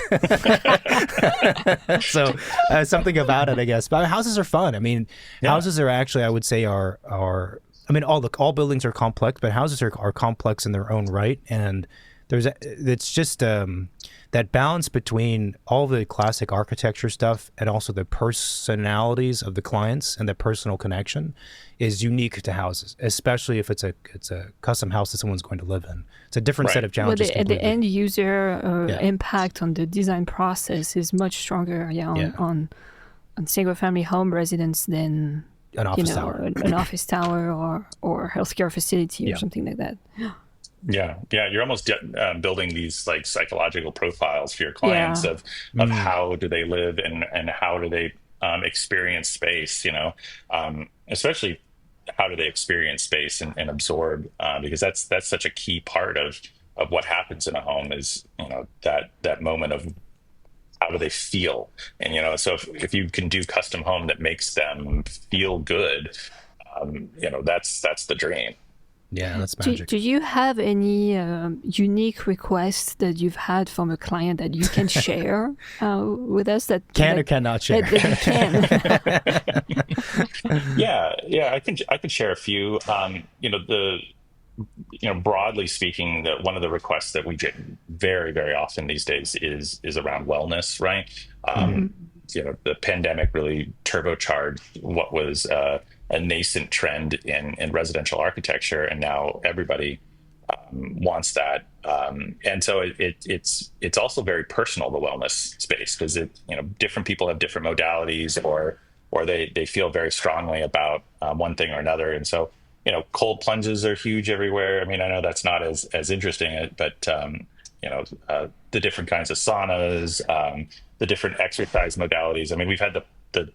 So something about it, I guess. But houses are fun. I mean, houses are actually, I would say, are. I mean, all buildings are complex, but houses are complex in their own right, and it's just that balance between all the classic architecture stuff and also the personalities of the clients and the personal connection is unique to houses, especially if it's a custom house that someone's going to live in. It's a different set of Well, challenges. the end user impact on the design process is much stronger on single family home residents than an office tower, an office tower or healthcare facility or something like that. Yeah, you're almost building these like psychological profiles for your clients of how do they live and how do they experience space, especially how do they experience space and absorb, because that's such a key part of what happens in a home is, that moment of how do they feel? And, so if you can do custom home that makes them feel good, that's the dream. Yeah, that's magic. Do you have any unique requests that you've had from a client that you can share with us? That or cannot share? That you can. Yeah, I can share a few. Broadly speaking, that one of the requests that we get very, very often these days is around wellness, right? The pandemic really turbocharged what was a nascent trend in residential architecture, and now everybody wants that. And so it's also very personal, the wellness space, because different people have different modalities, or they feel very strongly about one thing or another, and so. Cold plunges are huge everywhere. I mean, I know that's not as interesting, but the different kinds of saunas, the different exercise modalities. I mean, we've had the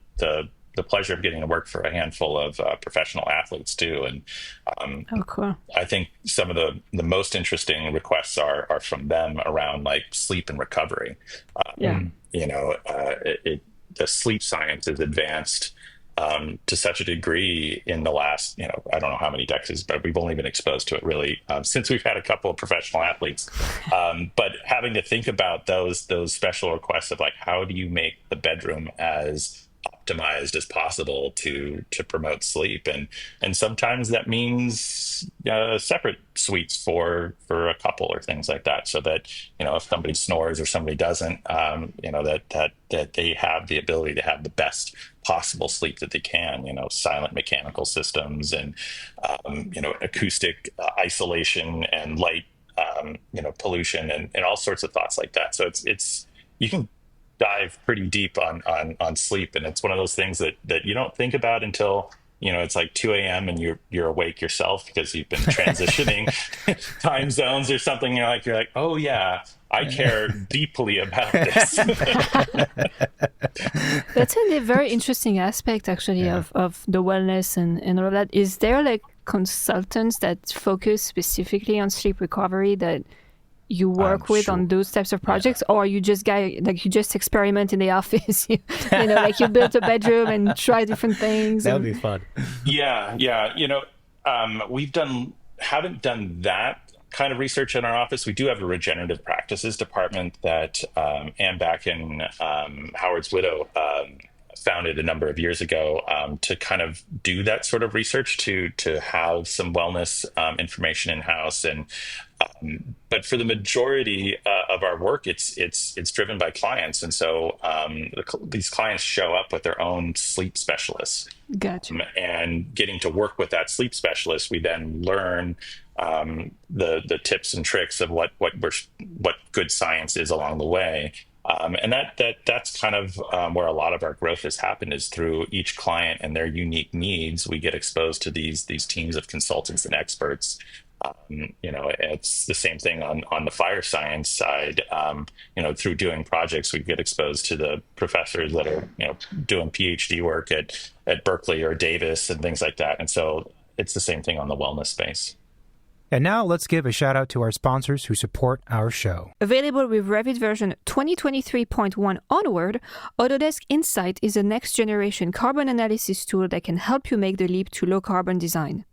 pleasure of getting to work for a handful of professional athletes too, and cool. I think some of the most interesting requests are from them around like sleep and recovery. The sleep science is advanced to such a degree in the last, I don't know how many decades, but we've only been exposed to it really since we've had a couple of professional athletes. But having to think about those special requests of like, how do you make the bedroom as optimized as possible to promote sleep, and sometimes that means separate suites for a couple or things like that, so that if somebody snores or somebody doesn't, that they have the ability to have the best possible sleep that they can. Silent mechanical systems and acoustic isolation and light pollution and all sorts of thoughts like that. So it's you can dive pretty deep on sleep, and it's one of those things that you don't think about until it's like 2 a.m. and you're awake yourself because you've been transitioning time zones or something. You're like, oh yeah, I care deeply about this. That's a very interesting aspect actually of the wellness and all of that. Is there like consultants that focus specifically on sleep recovery that you work with on those types of projects, or you just you just experiment in the office, like you build a bedroom and try different things? That would be fun. Yeah. We haven't done that kind of research in our office. We do have a regenerative practices department that Ann Backen, Howard's widow, founded a number of years ago to kind of do that sort of research to have some wellness information in house. And but for the majority of our work, it's driven by clients, and so these clients show up with their own sleep specialists. Gotcha. And getting to work with that sleep specialist, we then learn the tips and tricks of what good science is along the way. And that's kind of where a lot of our growth has happened, is through each client and their unique needs. We get exposed to these teams of consultants and experts. It's the same thing on the fire science side. Through doing projects, we get exposed to the professors that are doing PhD work at Berkeley or Davis and things like that. And so it's the same thing on the wellness space. And now let's give a shout out to our sponsors who support our show. Available with Revit version 2023.1 onward, Autodesk Insight is a next generation carbon analysis tool that can help you make the leap to low carbon design.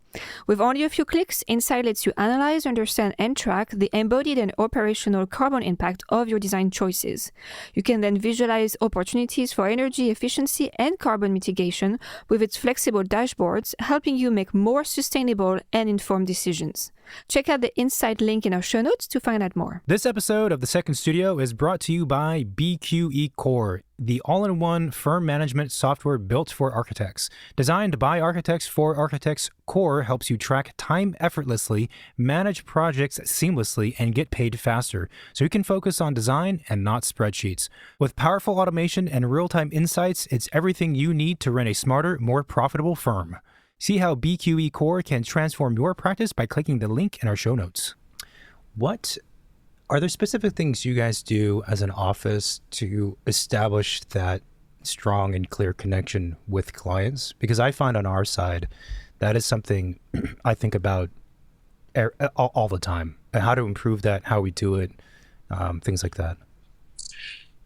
With only a few clicks, Insight lets you analyze, understand, and track the embodied and operational carbon impact of your design choices. You can then visualize opportunities for energy efficiency and carbon mitigation with its flexible dashboards, helping you make more sustainable and informed decisions. Check out the Insight link in our show notes to find out more. This episode of The Second Studio is brought to you by BQE Core, the all-in-one firm management software built for architects. Designed by architects for architects, Core helps you track time effortlessly, manage projects seamlessly, and get paid faster, so you can focus on design and not spreadsheets. With powerful automation and real-time insights, it's everything you need to run a smarter, more profitable firm. See how BQE Core can transform your practice by clicking the link in our show notes. What are there specific things you guys do as an office to establish that strong and clear connection with clients? Because I find on our side, that is something I think about all the time, and how to improve that, how we do it, things like that.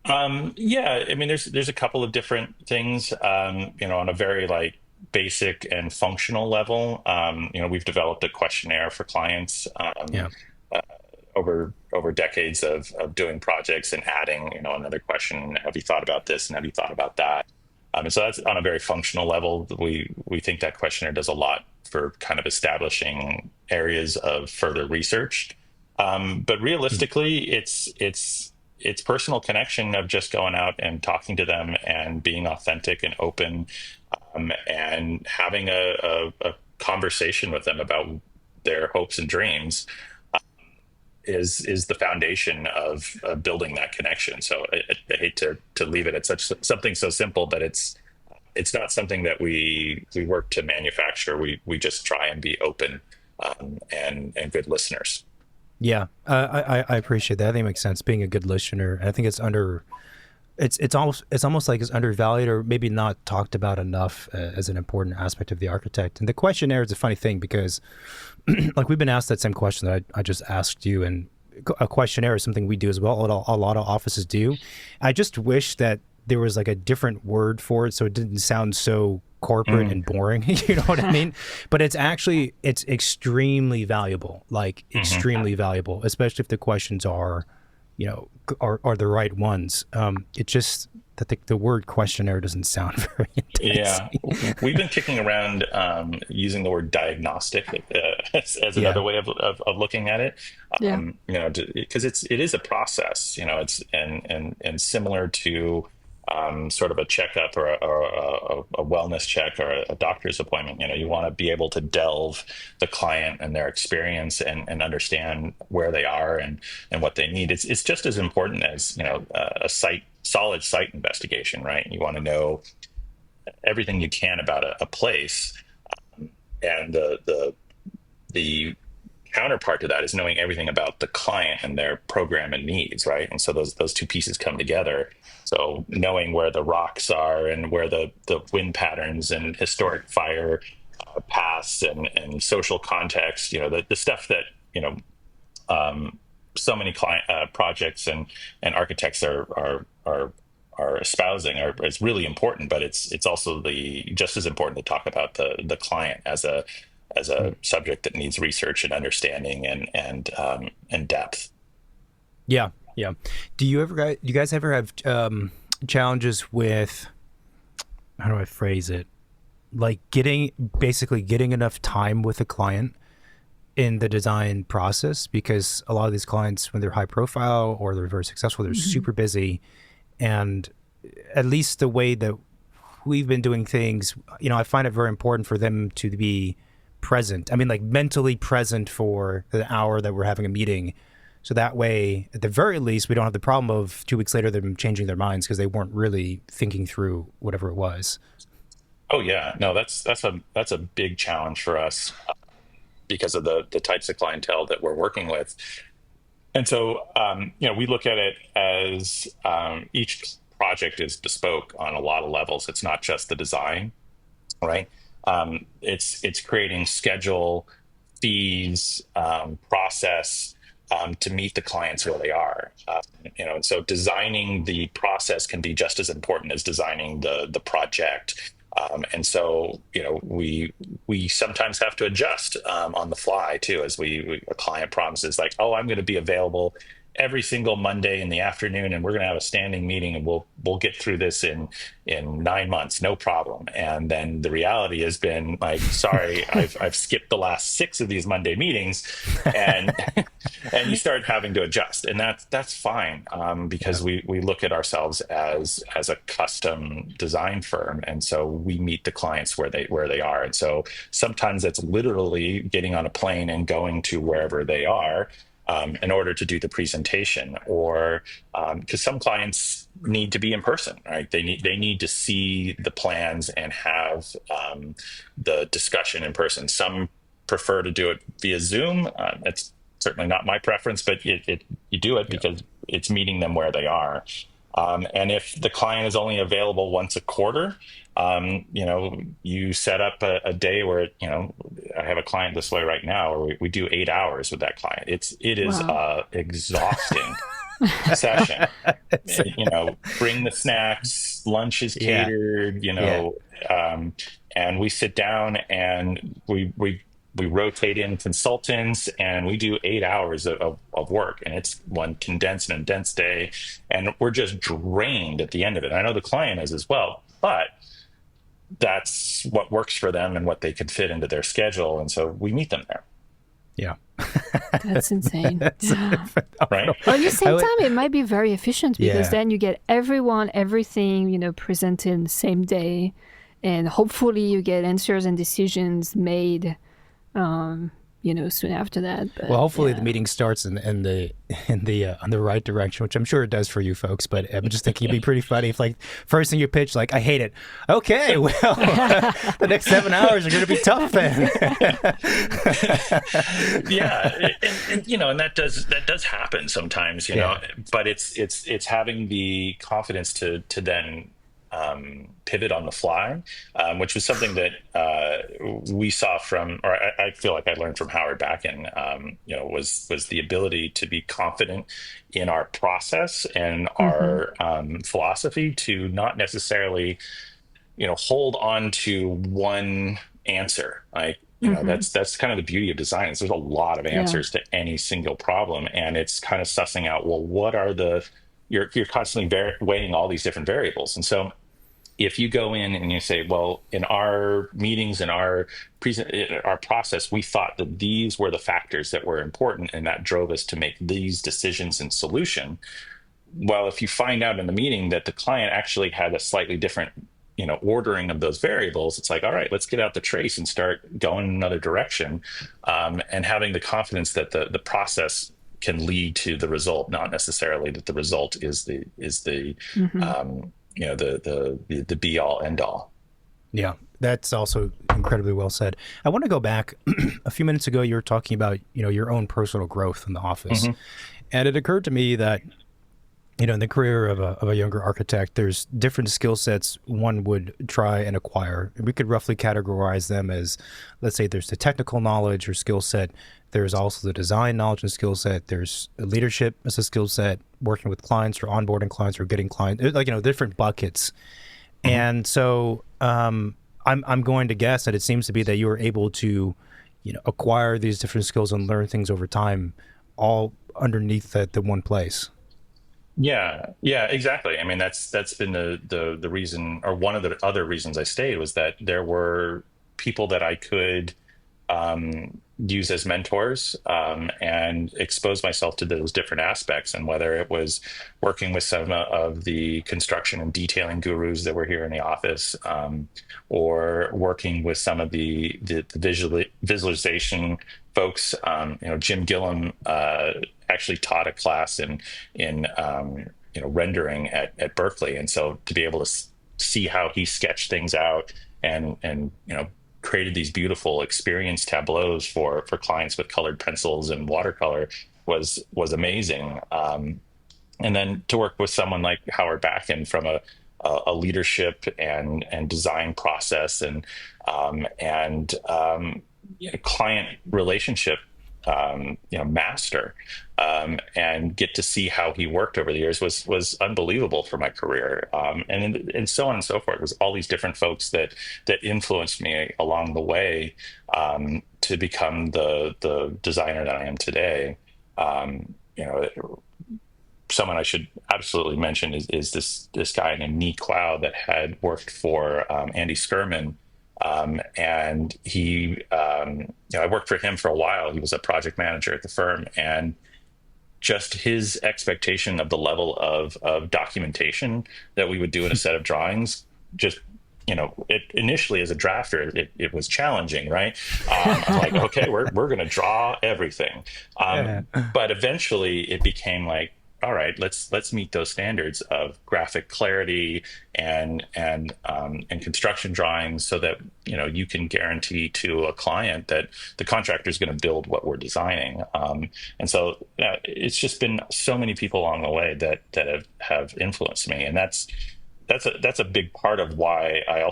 Yeah, I mean, there's a couple of different things, on a very basic and functional level. We've developed a questionnaire for clients over decades of doing projects and adding, another question. Have you thought about this? And have you thought about that? And so that's on a very functional level. We think that questionnaire does a lot for kind of establishing areas of further research. But realistically, it's personal connection of just going out and talking to them and being authentic and open, and having a conversation with them about their hopes and dreams is the foundation of building that connection. So I hate to leave it at something so simple, but it's not something that we work to manufacture. We just try and be open and good listeners. Yeah, I appreciate that. I think it makes sense, being a good listener. I think it's almost like it's undervalued, or maybe not talked about enough as an important aspect of the architect. And the questionnaire is a funny thing because we've been asked that same question that I just asked you, and a questionnaire is something we do as well. A lot of offices do. I just wish that there was a different word for it, so it didn't sound so corporate and boring. You know what I mean? But it's extremely valuable, extremely valuable, especially if the questions are the right ones. It just that the word questionnaire doesn't sound very intense. Yeah, we've been kicking around using the word diagnostic as another way of looking at it. Because it is a process. It's and similar to sort of a checkup or a wellness check or a doctor's appointment. You want to be able to delve the client and their experience and understand where they are and what they need. It's just as important as a solid site investigation, right? You want to know everything you can about a place, and the counterpart to that is knowing everything about the client and their program and needs, right? And so those two pieces come together. So knowing where the rocks are and where the wind patterns and historic fire paths and social context, the stuff that so many client projects and architects are espousing is really important. But it's also just as important to talk about the client as a subject that needs research and understanding and depth. Yeah. Do you guys ever have challenges with, how do I phrase it? Getting enough time with a client in the design process? Because a lot of these clients, when they're high profile or they're very successful, they're super busy. And at least the way that we've been doing things, I find it very important for them to be present. I mean, mentally present for the hour that we're having a meeting. So that way, at the very least, we don't have the problem of 2 weeks later them changing their minds because they weren't really thinking through whatever it was. Oh yeah, no, that's a big challenge for us because of the types of clientele that we're working with. And so, we look at it as each project is bespoke on a lot of levels. It's not just the design, right? It's creating schedule, fees, process to meet the clients where they are. And so designing the process can be just as important as designing the project. And so, we sometimes have to adjust on the fly too, as a client promises like, oh, I'm going to be available every single Monday in the afternoon, and we're going to have a standing meeting, and we'll get through this in 9 months, no problem. And then the reality has been like, sorry, I've skipped the last 6 of these Monday meetings, and and you start having to adjust, and that's fine, because we look at ourselves as a custom design firm, and so we meet the clients where they are, and so sometimes it's literally getting on a plane and going to wherever they are, in order to do the presentation, or because some clients need to be in person, right? They need to see the plans and have the discussion in person. Some prefer to do it via Zoom. It's certainly not my preference, but you do it because it's meeting them where they are. And if the client is only available once a quarter, you set up a day where, I have a client this way right now where we do 8 hours with that client. It is Wow. exhausting session. Bring the snacks, lunch is Yeah. catered, Yeah. and we sit down and we rotate in consultants, and we do 8 hours of work, and it's one condensed and dense day, and we're just drained at the end of it. I know the client is as well, but that's what works for them and what they could fit into their schedule, and so we meet them there. Yeah. That's insane. Yeah. Right. But at the same would- time, it might be very efficient because Yeah. then you get everything, presented in the same day. And hopefully you get answers and decisions made, soon after that. But, Well, hopefully yeah. the meeting starts in the right direction, which I'm sure it does for you folks. But I'm just thinking it'd be pretty funny if, like, first thing you pitch, like, I hate it. Okay, well, the next 7 hours are going to be tough then. Yeah, and that does happen sometimes, but it's having the confidence to then pivot on the fly, which was something that we saw from, or I feel like I learned from Howard Backen, was the ability to be confident in our process and our philosophy, to not necessarily, hold on to one answer. Like, that's kind of the beauty of design, is there's a lot of answers to any single problem, and it's kind of sussing out, well, what are you're constantly weighing all these different variables. And so if you go in and you say, well, in our meetings, in our process, we thought that these were the factors that were important, and that drove us to make these decisions and solution. Well, if you find out in the meeting that the client actually had a slightly different, ordering of those variables, it's like, all right, let's get out the trace and start going in another direction, and having the confidence that the process can lead to the result, not necessarily that the result is the the be all end all. Yeah, that's also incredibly well said. I want to go back a few minutes ago. You were talking about, your own personal growth in the office, and it occurred to me that, in the career of a younger architect, there's different skill sets one would try and acquire. We could roughly categorize them as, let's say, there's the technical knowledge or skill set. There's also the design knowledge and skill set. There's leadership as a skill set, working with clients or onboarding clients or getting clients, like, different buckets. And so I'm going to guess that it seems to be that you are able to, acquire these different skills and learn things over time, all underneath the one place. Yeah, exactly. I mean, that's been the reason, or one of the other reasons I stayed, was that there were people that I could use as mentors, and expose myself to those different aspects. And whether it was working with some of the construction and detailing gurus that were here in the office, or working with some of the visualization folks, Jim Gillum actually taught a class in rendering at Berkeley, and so to be able to see how he sketched things out and created these beautiful experience tableaus for clients with colored pencils and watercolor was amazing. And then to work with someone like Howard Backen from a leadership and design process and client relationship master, and get to see how he worked over the years was unbelievable for my career, and so on and so forth. It was all these different folks that influenced me along the way, to become the designer that I am today. Someone I should absolutely mention is this guy named Nee Cloud that had worked for Andy Skurman, and he, I worked for him for a while. He was a project manager at the firm, and just his expectation of the level of documentation that we would do in a set of drawings, just it initially as a drafter, it was challenging, right? I'm like, okay, we're going to draw everything, but eventually it became like, all right, let's meet those standards of graphic clarity and construction drawings, so that you can guarantee to a client that the contractor is going to build what we're designing. And so it's just been so many people along the way that have influenced me, and that's a big part of why I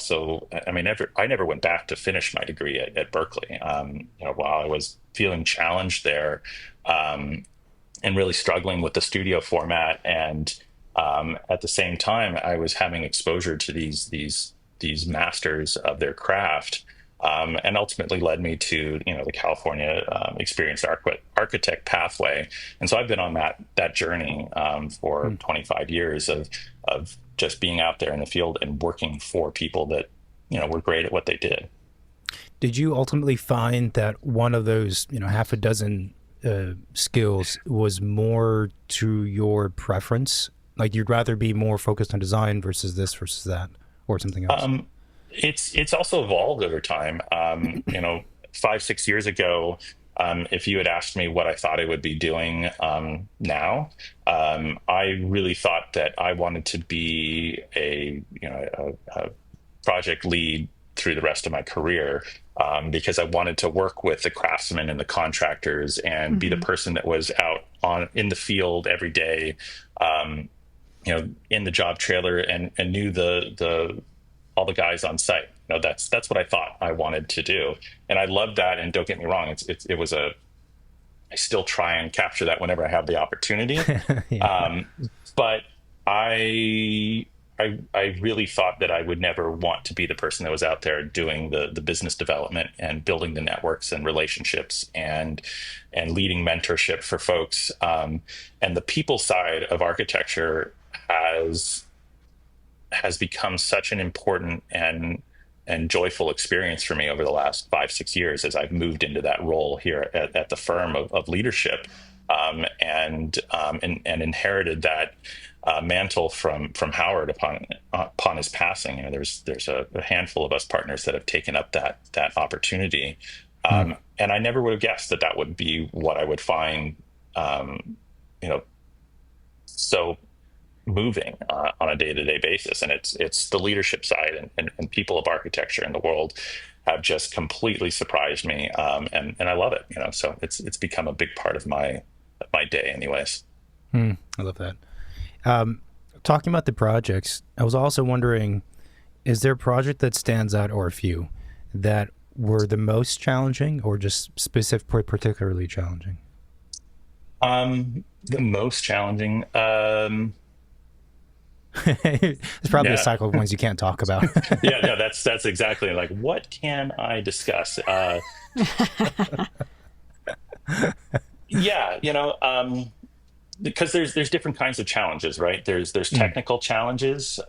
never went back to finish my degree at Berkeley. While I was feeling challenged there, and really struggling with the studio format, and at the same time, I was having exposure to these masters of their craft, and ultimately led me to the California experienced architect pathway. And so I've been on that journey for 25 years of just being out there in the field and working for people that were great at what they did. Did you ultimately find that one of those half a dozen skills was more to your preference? Like you'd rather be more focused on design versus this versus that, or something else? It's also evolved over time. 5-6 years ago, if you had asked me what I thought I would be doing now, I really thought that I wanted to be a project lead through the rest of my career, because I wanted to work with the craftsmen and the contractors and be the person that was out in the field every day, in the job trailer, and knew all the guys on site. That's what I thought I wanted to do, and I loved that. And don't get me wrong, I still try and capture that whenever I have the opportunity. Yeah. But I really thought that I would never want to be the person that was out there doing the business development and building the networks and relationships and leading mentorship for folks. And the people side of architecture has become such an important and joyful experience for me over the last 5-6 years as I've moved into that role here at the firm of leadership, and inherited that mantle from Howard upon his passing. There's a handful of us partners that have taken up that opportunity, and I never would have guessed that would be what I would find, so moving on a day-to-day basis. And it's the leadership side and people of architecture in the world have just completely surprised me, and I love it. So it's become a big part of my day, anyways. I love that. Talking about the projects, I was also wondering, is there a project that stands out, or a few, that were the most challenging, or just particularly challenging? The most challenging. It's probably a cycle of ones you can't talk about. Yeah, no, that's exactly like, what can I discuss? Because there's different kinds of challenges, right? There's technical challenges.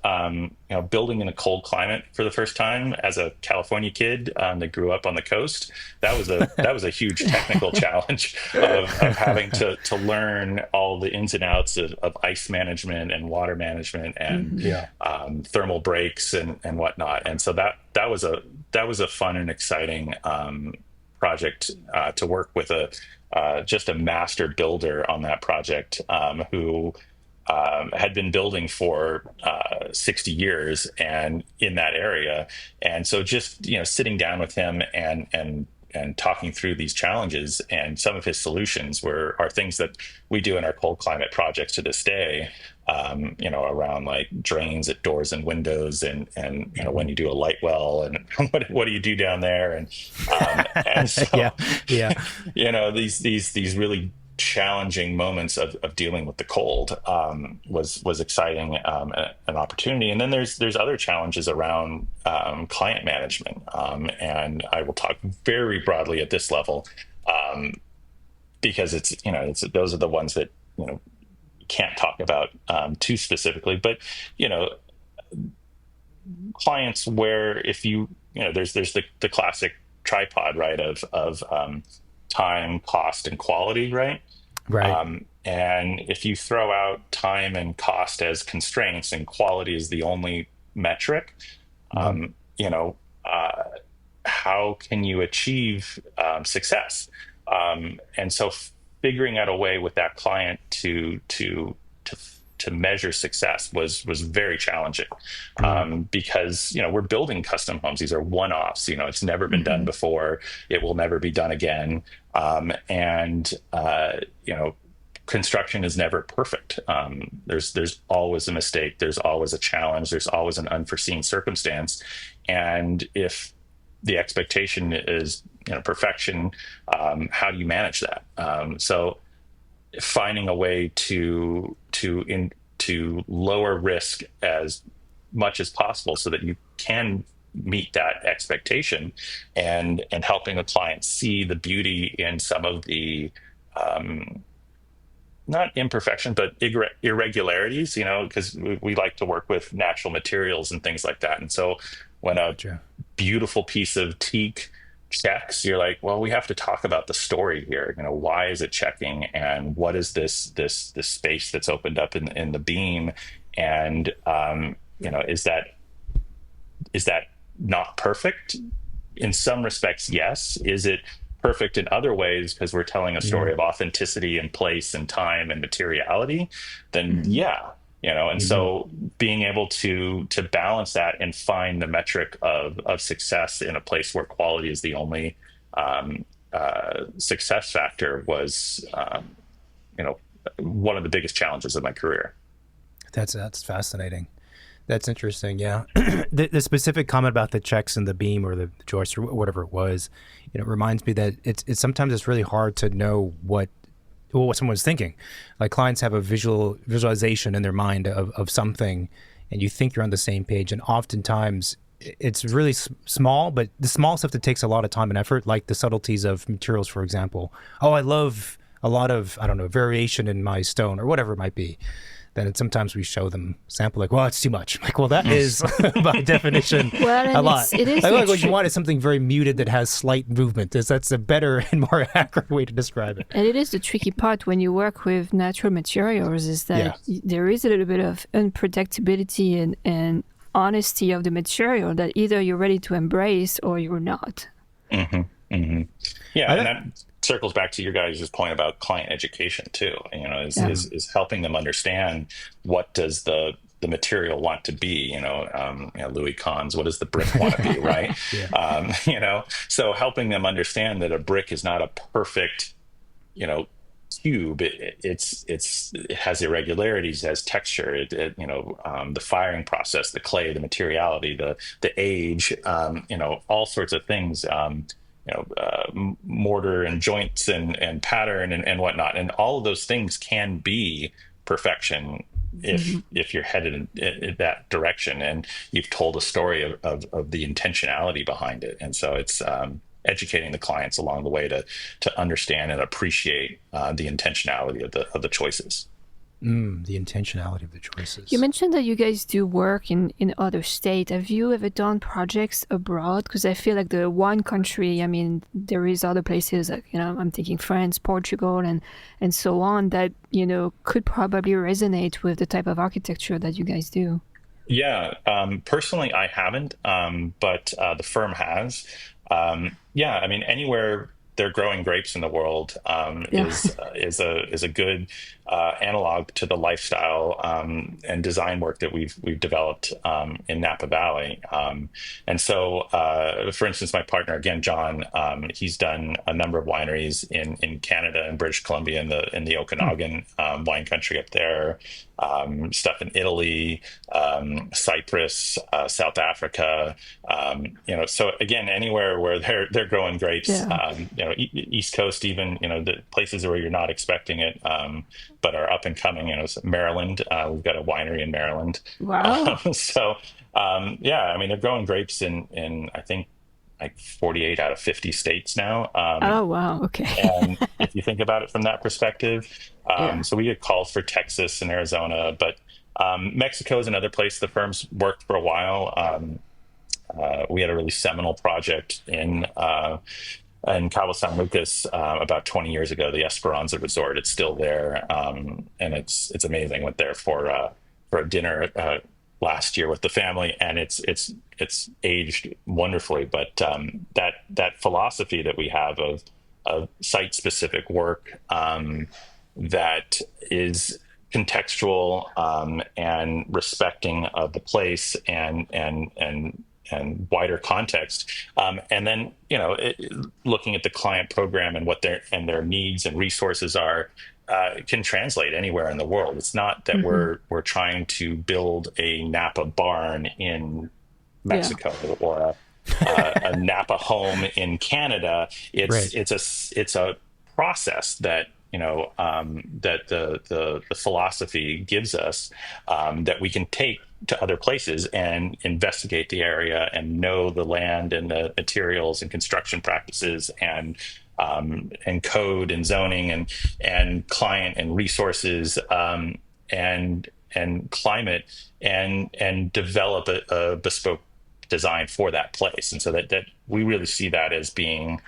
Building in a cold climate for the first time as a California kid that grew up on the coast. That was a huge technical challenge of having to learn all the ins and outs of ice management and water management and thermal breaks and whatnot. And so that was a fun and exciting project to work with just a master builder on that project, who had been building for 60 years and in that area. And so just, sitting down with him and and talking through these challenges. And some of his solutions are things that we do in our cold climate projects to this day. Around like drains at doors and windows, and when you do a light well, and what do you do down there, and so Yeah, yeah. these really challenging moments of dealing with the cold was exciting, an opportunity. And then there's other challenges around client management, and I will talk very broadly at this level, because it's those are the ones that can't talk about too specifically. But clients where if there's the classic tripod, right, of time, cost, and quality, right? Right. And if you throw out time and cost as constraints and quality is the only metric, Mhm. um, you know, uh, how can you achieve success? And so figuring out a way with that client to measure success was very challenging, Mm. because we're building custom homes. These are one-offs. It's never been done Hmm. before. It will never be done again. And construction is never perfect. There's always a mistake. There's always a challenge. There's always an unforeseen circumstance. And if the expectation is perfection, how do you manage that? So finding a way to lower risk as much as possible so that you can meet that expectation, and helping a client see the beauty in some of the um, not imperfection, but irregularities, because we like to work with natural materials and things like that. And so when a Gotcha. beautiful piece of teak checks, you're like, well, we have to talk about the story here. Why is it checking, and what is this space that's opened up in the beam, and is that not perfect? In some respects, yes. Is it perfect in other ways because we're telling a Yeah. story of authenticity and place and time and materiality? Then Hmm. yeah. And Mhm. so being able to balance that and find the metric of success in a place where quality is the only success factor was you know one of the biggest challenges of my career. That's fascinating. That's interesting. Yeah, the specific comment about the checks and the beam or the joist or whatever it was, reminds me that it's sometimes it's really hard to know what someone's thinking. Like clients have a visualization in their mind of something, and you think you're on the same page, and oftentimes it's really small, but the small stuff that takes a lot of time and effort, like the subtleties of materials, for example. Oh, I love a lot of, I don't know, variation in my stone or whatever it might be. Then sometimes we show them sample like, well, it's too much. Like, well, that is by definition Well, a and lot. it is Like, the what you trick. want is something very muted that has slight movement. That's a better and more accurate way to describe it. And it is the tricky part when you work with natural materials is that Yeah. there is a little bit of unpredictability and honesty of the material that either you're ready to embrace or you're not. Hmm. Hmm. Yeah, I and th- that circles back to your guys' point about client education too. Is Yeah. is is helping them understand what does the material want to be. Louis Kahn's "What does the brick want to be?" Right. yeah. So helping them understand that a brick is not a perfect, you know, cube. It has irregularities, it has texture. The firing process, the clay, the materiality, the age, all sorts of things. Mortar and joints and pattern and whatnot, and all of those things can be perfection Hmm. if you're headed in that direction, and you've told a story of the intentionality behind it. And so it's educating the clients along the way to understand and appreciate the intentionality of the choices. The intentionality of the You choices. mentioned that you guys do work in other states. Have you ever done projects abroad? Because I feel like the one country, I mean, there is other places like, I'm thinking France, Portugal, and so on that, could probably resonate with the type of architecture that you guys do. Yeah, personally, I haven't, but the firm has. Yeah, I mean, anywhere. they're growing grapes in the world Yeah. is a good analog to the lifestyle and design work that we've developed in Napa Valley. And so, for instance, my partner again, John, he's done a number of wineries in Canada and British Columbia in the Hmm. Okanagan wine country up there. Stuff in Italy, Cyprus, South Africa. So again, anywhere where they're growing grapes, Yeah. East Coast, even the places where you're not expecting it, but are up and coming. So Maryland, we've got a winery in Maryland. Wow. Yeah, I mean they're growing grapes in I think like 48 out of 50 states now. Oh, wow. Okay. And if you think about it from that perspective, Yeah. so we get calls for Texas and Arizona, but Mexico is another place the firm's worked for a while. We had a really seminal project in Cabo San Lucas about 20 years ago, the Esperanza Resort. It's still there, and it's amazing. Went there for a dinner last year with the family, and it's aged wonderfully. But that philosophy that we have of site specific work that is contextual and respecting of the place and wider context, and then looking at the client program and what their needs and resources are, can translate anywhere in the world. It's not that Hmm. we're trying to build a Napa barn in Yeah. Mexico or a Napa home in Canada. Right. It's a process that that the philosophy gives us, that we can take to other places and investigate the area and know the land and the materials and construction practices and code and zoning and client and resources, and climate, and develop a bespoke design for that place. And so that we really see that as being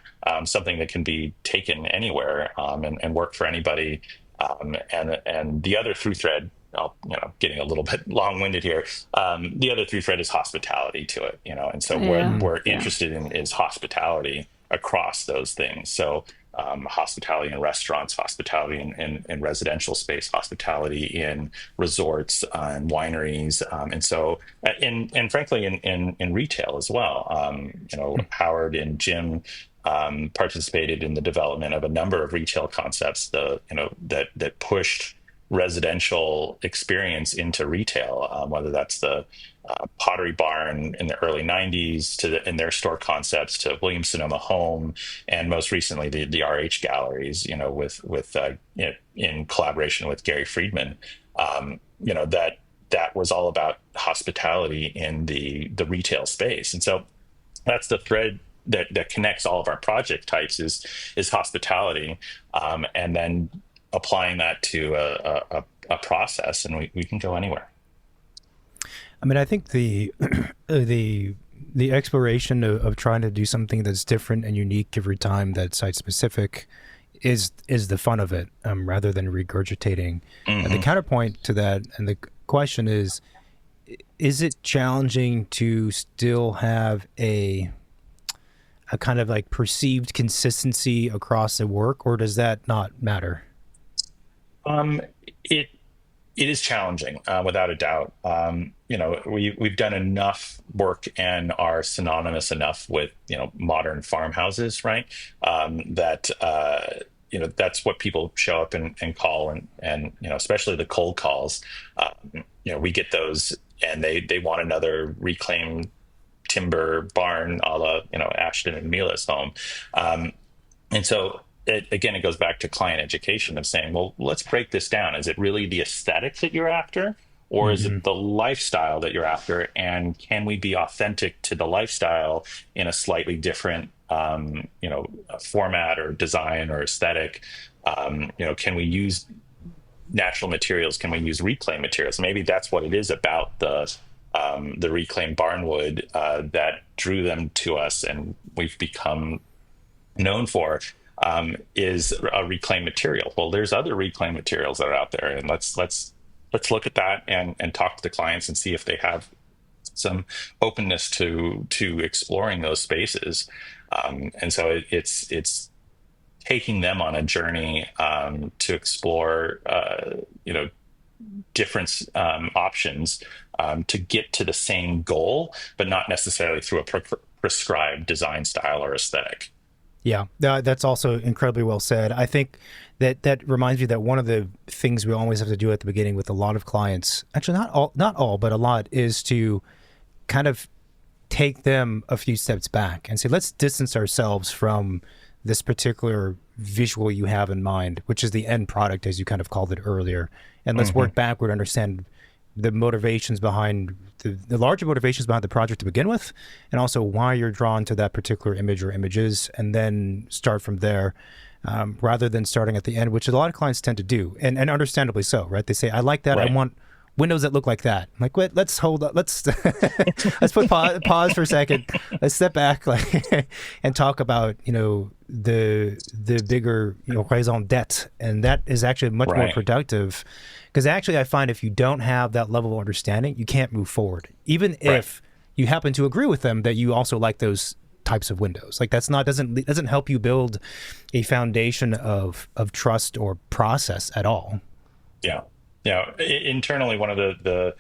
something that can be taken anywhere, and work for anybody. And the other through thread, getting a little bit long-winded here. The other through thread is hospitality to it, and so what Yeah. Mm. we're Yeah. interested in is hospitality across those things. So hospitality in restaurants, hospitality in residential space, hospitality in resorts and wineries, and so and frankly in retail as well. Howard and Jim participated in the development of a number of retail concepts, that pushed residential experience into retail, whether that's the Pottery Barn in the early 90s in their store concepts, to Williams Sonoma Home, and most recently the RH Galleries, in collaboration with Gary Friedman. That was all about hospitality in the retail space. And so that's the thread that connects all of our project types is hospitality, and then applying that to a process, and we can go anywhere. I mean, I think the the exploration of trying to do something that's different and unique every time, that's site specific, is the fun of it, rather than regurgitating. And the Hmm. counterpoint to that, and the question is it challenging to still have a kind of like perceived consistency across the work, or does that not matter? Um, it it is challenging, without a doubt. We've done enough work and are synonymous enough with modern farmhouses, right? That that's what people show up and call, and especially the cold calls. We get those, and they want another reclaimed timber barn, a la Ashton and Mila's home. And so it goes back to client education of saying, well, let's break this down. Is it really the aesthetic that you're after, or is Hmm. it the lifestyle that you're after? And can we be authentic to the lifestyle in a slightly different, format or design or aesthetic? Can we use natural materials? Can we use reclaimed materials? Maybe that's what it is about the reclaimed barnwood that drew them to us, and we've become known for, is a reclaimed material. Well, there's other reclaimed materials that are out there, and let's look at that and talk to the clients and see if they have some openness to exploring those spaces. And so it's taking them on a journey to explore, different options to get to the same goal, but not necessarily through a prescribed design style or aesthetic. Yeah, that's also incredibly well said. I think that reminds me that one of the things we always have to do at the beginning with a lot of clients, actually not all, but a lot, is to kind of take them a few steps back and say, let's distance ourselves from this particular visual you have in mind, which is the end product, as you kind of called it earlier. And let's work backward, understand the motivations behind the larger motivations behind the project to begin with, and also why you're drawn to that particular image or images, and then start from there, rather than starting at the end, which a lot of clients tend to do, and understandably so, right? They say, I like that. Right. I want windows that look like that. I'm like, wait, let's hold up. Let's let's put pause for a second. Let's step back, and talk about, the bigger, raison d'etre, and that is actually much more productive. Because actually, I find if you don't have that level of understanding, you can't move forward, even if you happen to agree with them that you also like those types of windows. Like doesn't help you build a foundation of trust or process at all. Yeah. Internally, one of the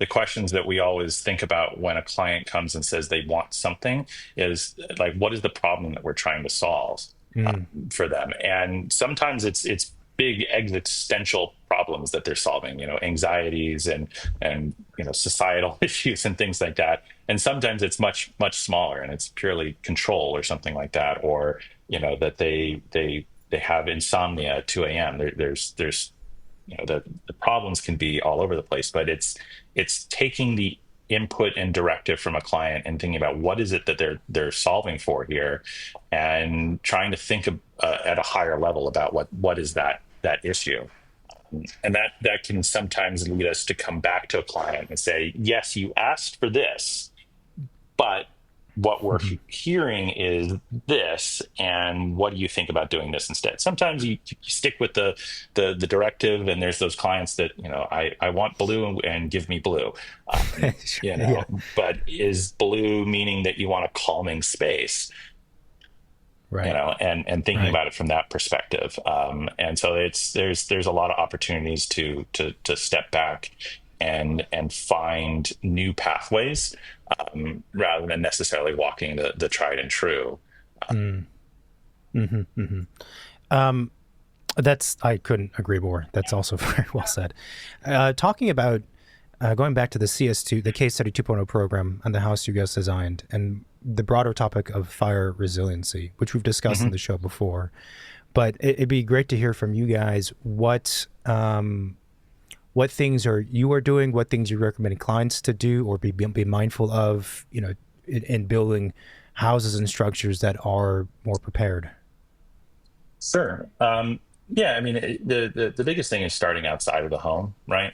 questions that we always think about when a client comes and says they want something is like, what is the problem that we're trying to solve for them? And sometimes it's big existential problems that they're solving, anxieties and societal issues and things like that. And sometimes it's much smaller, and it's purely control or something like that, or that they have insomnia at 2 a.m. There's the problems can be all over the place, but it's taking the input and directive from a client and thinking about what is it that they're solving for here, and trying to think at a higher level about what is that issue. And that can sometimes lead us to come back to a client and say, yes, you asked for this, but what we're hearing is this, and what do you think about doing this instead? Sometimes you stick with the directive, and there's those clients that, I want blue and give me blue, but is blue meaning that you want a calming space? Right. And thinking about it from that perspective. And so there's a lot of opportunities to step back and find new pathways, rather than necessarily walking the tried and true. I couldn't agree more. That's also very well said. Talking about going back to the CS2, the Case Study 2.0 program and the house you guys designed, and the broader topic of fire resiliency, which we've discussed in the show before, but it'd be great to hear from you guys what things you are doing, what things you're recommending clients to do or be mindful of, in building houses and structures that are more prepared. Sure. The biggest thing is starting outside of the home, right?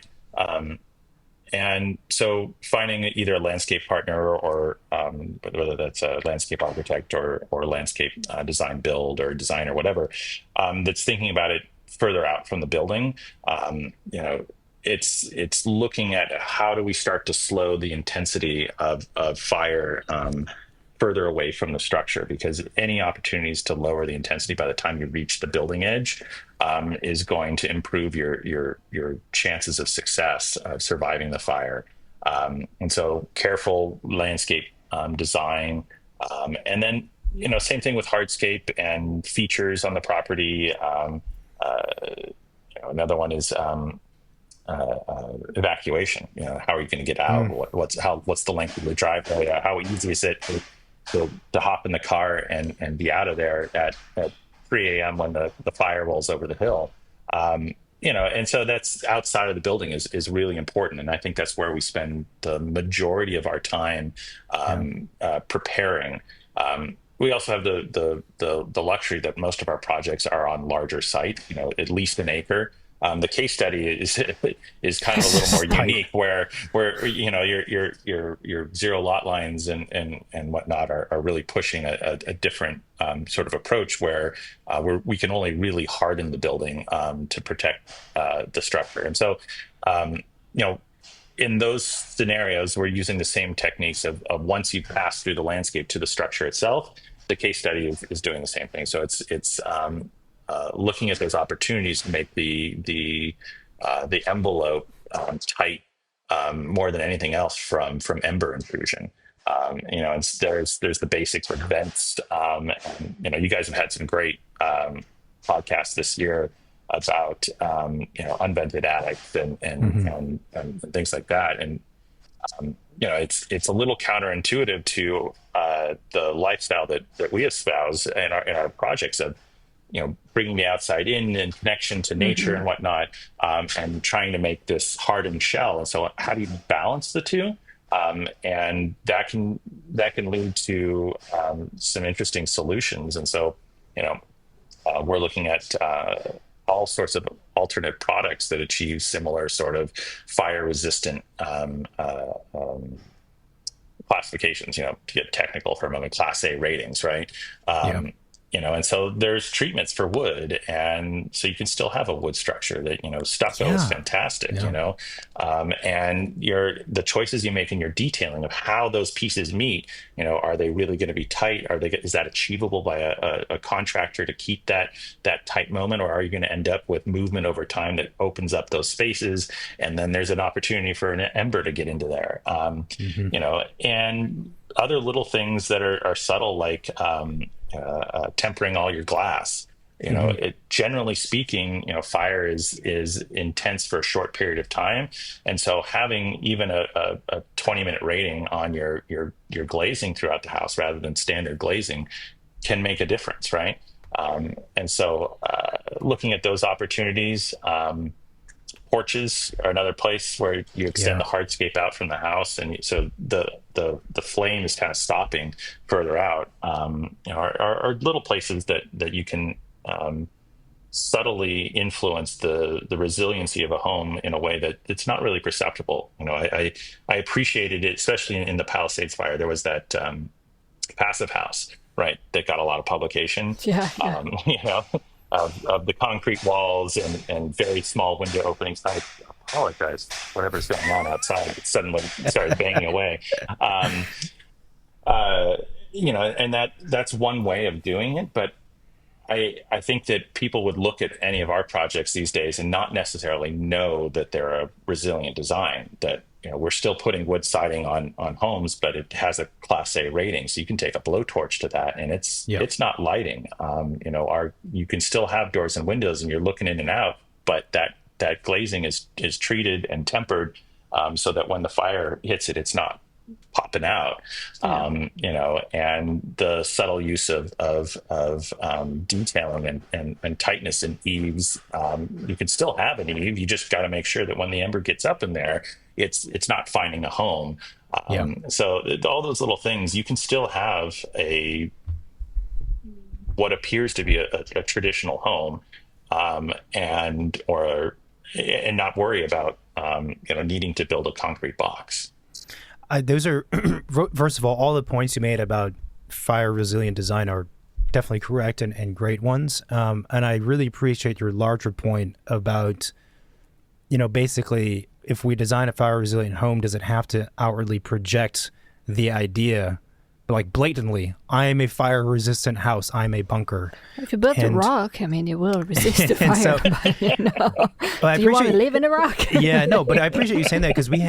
And so finding either a landscape partner or whether that's a landscape architect or landscape design build or design or whatever, that's thinking about it further out from the building. It's looking at how do we start to slow the intensity of fire further away from the structure, because any opportunities to lower the intensity by the time you reach the building edge is going to improve your chances of success of surviving the fire. And so careful landscape design, and then same thing with hardscape and features on the property. Another one is evacuation. How are you going to get out? What's the length of the driveway? How easy is it to hop in the car and be out of there at 3 a.m. when the fire rolls over the hill? And so that's outside of the building is really important. And I think that's where we spend the majority of our time preparing. We also have the luxury that most of our projects are on larger site, at least an acre. The case study is kind of a little more unique, where your zero lot lines and whatnot are really pushing a different sort of approach, where we can only really harden the building to protect the structure. And so, in those scenarios, we're using the same techniques of once you pass through the landscape to the structure itself. The case study is doing the same thing. So it's looking at those opportunities to make the envelope tight more than anything else from ember intrusion. And there's the basics with vents. And, you guys have had some great podcasts this year about unvented attics and things like that. And it's a little counterintuitive to the lifestyle that we espouse in our projects of bringing the outside in and connection to nature and whatnot, and trying to make this hardened shell. And so, how do you balance the two? And that can lead to some interesting solutions. And so, we're looking at all sorts of alternate products that achieve similar sort of fire resistant classifications, to get technical from them, Class A ratings, right? And so there's treatments for wood, and so you can still have a wood structure that, stucco is fantastic, and the choices you make in your detailing of how those pieces meet, are they really going to be tight? Is that achievable by a contractor to keep that tight moment, or are you going to end up with movement over time that opens up those spaces, and then there's an opportunity for an ember to get into there, and other little things that are subtle, like tempering all your glass. Generally speaking, fire is intense for a short period of time, and so having even a 20-minute rating on your glazing throughout the house rather than standard glazing can make a difference, right? And so looking at those opportunities. Porches are another place where you extend the hardscape out from the house, and so the flame is kind of stopping further out. Are little places that you can subtly influence the resiliency of a home in a way that it's not really perceptible. I appreciated it, especially in the Palisades fire. There was that passive house, right, that got a lot of publication. Of the concrete walls and very small window openings. I apologize, whatever's going on outside, it suddenly started banging away. And that's one way of doing it, but I think that people would look at any of our projects these days and not necessarily know that they're a resilient design, that we're still putting wood siding on homes, but it has a Class A rating, so you can take a blowtorch to that, and it's not lighting. You can still have doors and windows, and you're looking in and out, but that glazing is treated and tempered so that when the fire hits it, it's not popping out. And the subtle use of detailing and tightness in eaves. You can still have an eave. You just got to make sure that when the ember gets up in there, it's not finding a home. So all those little things, you can still have what appears to be a traditional home, and not worry about needing to build a concrete box. Those are, first of all the points you made about fire resilient design are definitely correct and great ones. And I really appreciate your larger point about, basically, if we design a fire resilient home, does it have to outwardly project the idea, like blatantly, I am a fire resistant house, I'm a bunker? If you build a rock, it will resist the fire. So, but do you want to live in a rock? But I appreciate you saying that, because when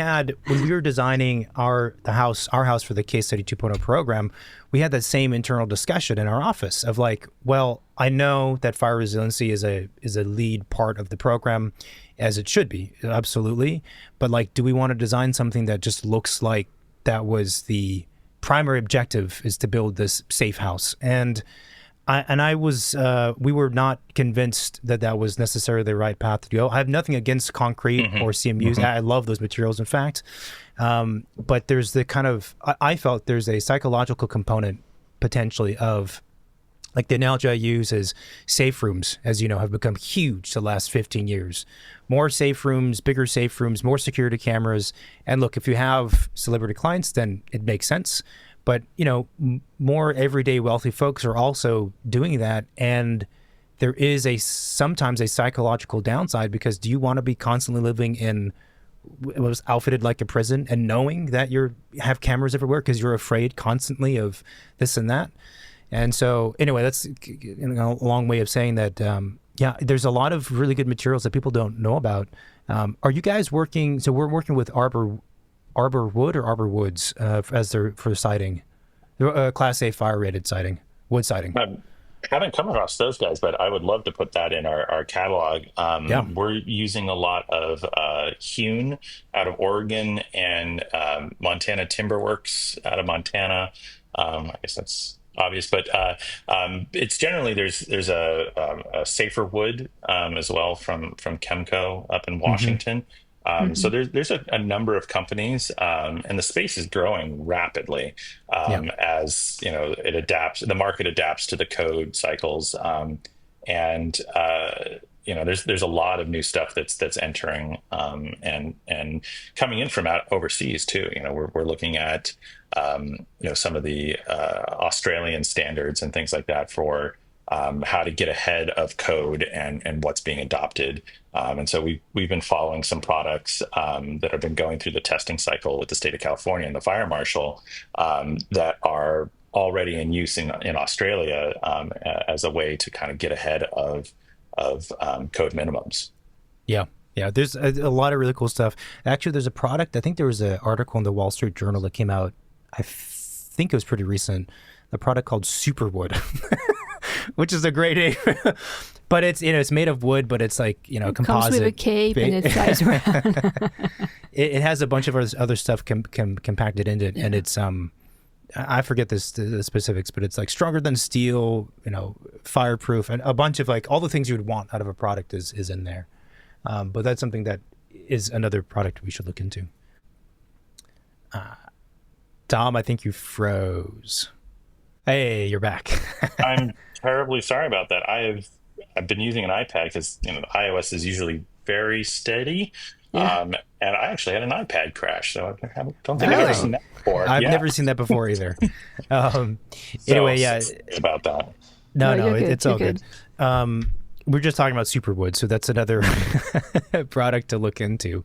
we were designing our house for the Case Study 2.0 program, we had that same internal discussion in our office of like, well, I know that fire resiliency is a lead part of the program, as it should be, absolutely. But like, do we want to design something that just looks like that was the primary objective, is to build this safe house? And we were not convinced that was necessarily the right path to go. I have nothing against concrete or CMUs. I love those materials, in fact. But there's I felt there's a psychological component potentially of, like, the analogy I use is safe rooms, as you know, have become huge the last 15 years. More safe rooms, bigger safe rooms, more security cameras. And look, if you have celebrity clients, then it makes sense. But, more everyday wealthy folks are also doing that. And there is sometimes a psychological downside, because do you want to be constantly living in what was outfitted like a prison and knowing that you have cameras everywhere because you're afraid constantly of this and that? And so anyway, that's a long way of saying that. Yeah, there's a lot of really good materials that people don't know about. Are you guys working? So we're working with Arbor Wood or Arbor Woods as their for siding, Class A fire rated siding, wood siding. I haven't come across those guys, but I would love to put that in our catalog. Yeah. We're using a lot of hewn out of Oregon and Montana Timber Works out of Montana. I guess that's obvious, but it's generally there's a safer wood as well from Chemco up in Hmm. Washington. So there's a number of companies, and the space is growing rapidly Yeah. as it adapts. The market adapts to the code cycles, and there's a lot of new stuff that's entering and coming in from out overseas too. We're looking at some of the Australian standards and things like that for how to get ahead of code and what's being adopted. And so we've been following some products that have been going through the testing cycle with the state of California and the fire marshal that are already in use in Australia as a way to kind of get ahead of code minimums. Yeah. Yeah. There's a lot of really cool stuff. Actually, there's a product. I think there was an article in the Wall Street Journal that came out. Think it was pretty recent. A product called Superwood, which is a great name. But it's made of wood, but it's like composite. Comes with a cape and it flies around. It has a bunch of other stuff compacted into it, and it's I forget the specifics, but it's like stronger than steel, fireproof, and a bunch of like all the things you would want out of a product is in there. But that's something that is another product we should look into. Tom, I think you froze. Hey, you're back. I'm terribly sorry about that. I've been using an iPad because the iOS is usually very steady. Yeah. And I actually had an iPad crash, so don't think I've Really? ever seen that before. I've Yeah. never seen that before either. So, Anyway, yeah. sorry about that. No, you're good, it's all you're good. We're just talking about Superwood, so that's another product to look into.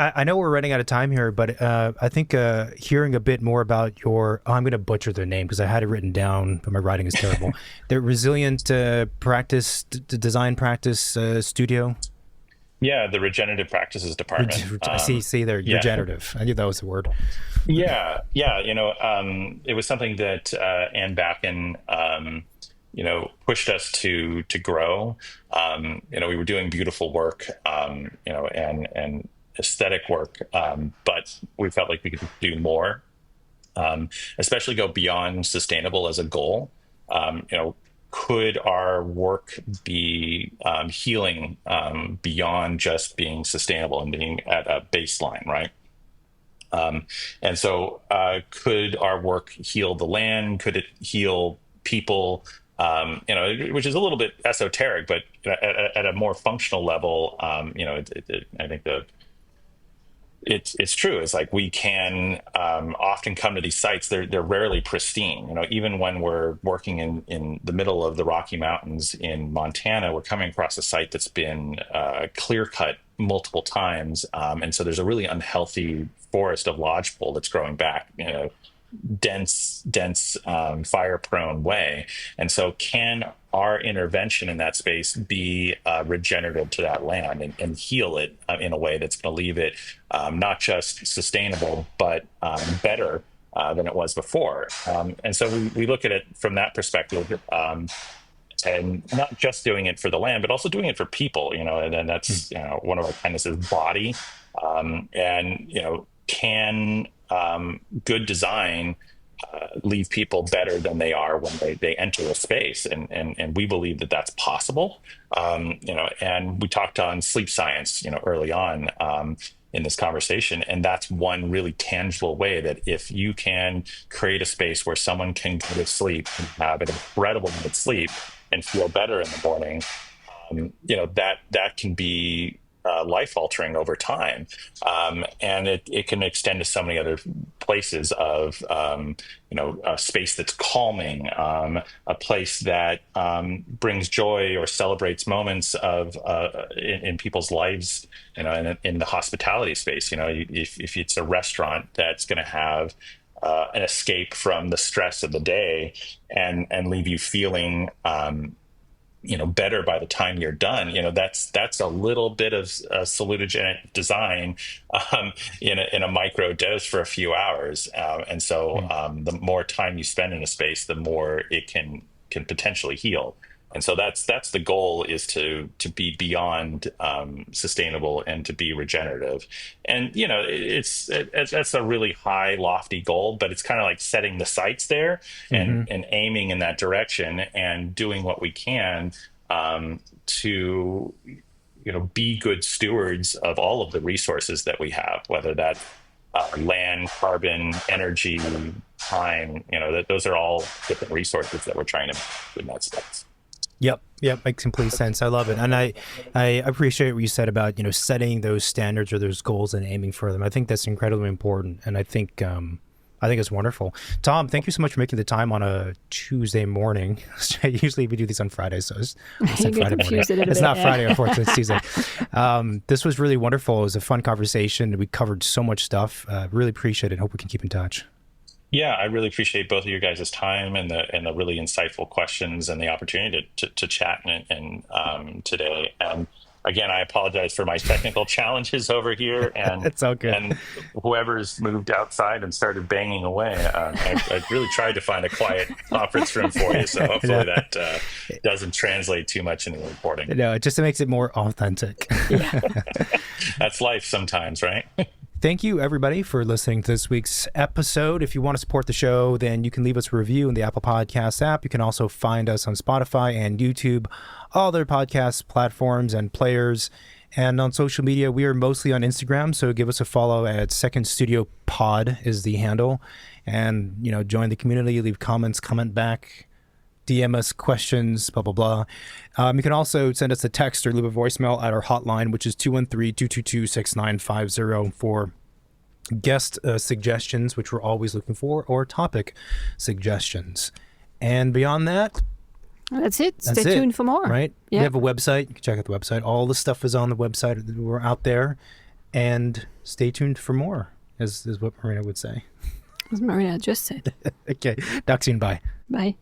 I know we're running out of time here, but I think hearing a bit more about I'm going to butcher their name because I had it written down, but my writing is terrible. The Resilient Design Practice Studio. Yeah, the Regenerative Practices Department. See, they're regenerative. I knew that was the word. Yeah. It was something that Ann Backen, pushed us to grow. We were doing beautiful work, and aesthetic work, but we felt like we could do more, especially go beyond sustainable as a goal. Could our work be healing beyond just being sustainable and being at a baseline, right? And so could our work heal the land? Could it heal people? Which is a little bit esoteric, but at a more functional level, I think it's true. It's like we can often come to these sites. They're rarely pristine. Even when we're working in the middle of the Rocky Mountains in Montana, we're coming across a site that's been clear cut multiple times, and so there's a really unhealthy forest of lodgepole that's growing back. Dense, fire prone way. And so can our intervention in that space be regenerative to that land and heal it in a way that's going to leave it not just sustainable, but better than it was before. And so we look at it from that perspective. And not just doing it for the land, but also doing it for people, and then that's, one of our tenets is body. Can good design leave people better than they are when they enter a space, and we believe that that's possible. And we talked on sleep science, early on in this conversation, and that's one really tangible way that if you can create a space where someone can go to sleep and have an incredible night's sleep and feel better in the morning, that can be life altering over time, and it can extend to so many other places of a space that's calming, a place that brings joy or celebrates moments of in people's lives, in the hospitality space. If it's a restaurant that's going to have an escape from the stress of the day, and leave you feeling better by the time you're done. That's a little bit of salutogenic design in a micro dose for a few hours. And so the more time you spend in a space, the more it can potentially heal. And so that's the goal, is to be beyond sustainable and to be regenerative. And that's a really high, lofty goal, but it's kind of like setting the sights there and aiming in that direction and doing what we can to be good stewards of all of the resources that we have, whether that's land, carbon, energy, time. Those are all different resources that we're trying to in that space. Yep, makes complete sense. I love it. And I appreciate what you said about, setting those standards or those goals and aiming for them. I think that's incredibly important. And I think it's wonderful. Tom, thank you so much for making the time on a Tuesday morning. Usually we do these on Fridays, so it's Friday morning. It's not Friday, unfortunately, it's Tuesday. This was really wonderful. It was a fun conversation. We covered so much stuff. Really appreciate it. Hope we can keep in touch. Yeah, I really appreciate both of you guys' time and the really insightful questions and the opportunity to chat and today. And again, I apologize for my technical challenges over here, and it's all good. And whoever's moved outside and started banging away. I really tried to find a quiet conference room for you, so hopefully that doesn't translate too much in the recording. No, it just makes it more authentic. Yeah. That's life sometimes, right? Thank you, everybody, for listening to this week's episode. If you want to support the show, then you can leave us a review in the Apple Podcast app. You can also find us on Spotify and YouTube, all other podcast platforms and players. And on social media, we are mostly on Instagram, so give us a follow at Second Studio Pod is the handle. And, join the community, leave comments, comment back, DM us questions, blah, blah, blah. You can also send us a text or leave a voicemail at our hotline, which is 213-222-6950 for guest suggestions, which we're always looking for, or topic suggestions. And beyond that, that's it. Stay tuned for more. Right? Yeah. We have a website. You can check out the website. All the stuff is on the website. We're out there. And stay tuned for more, is what Marina would say. As Marina just said. Okay. Talk soon. Bye. Bye.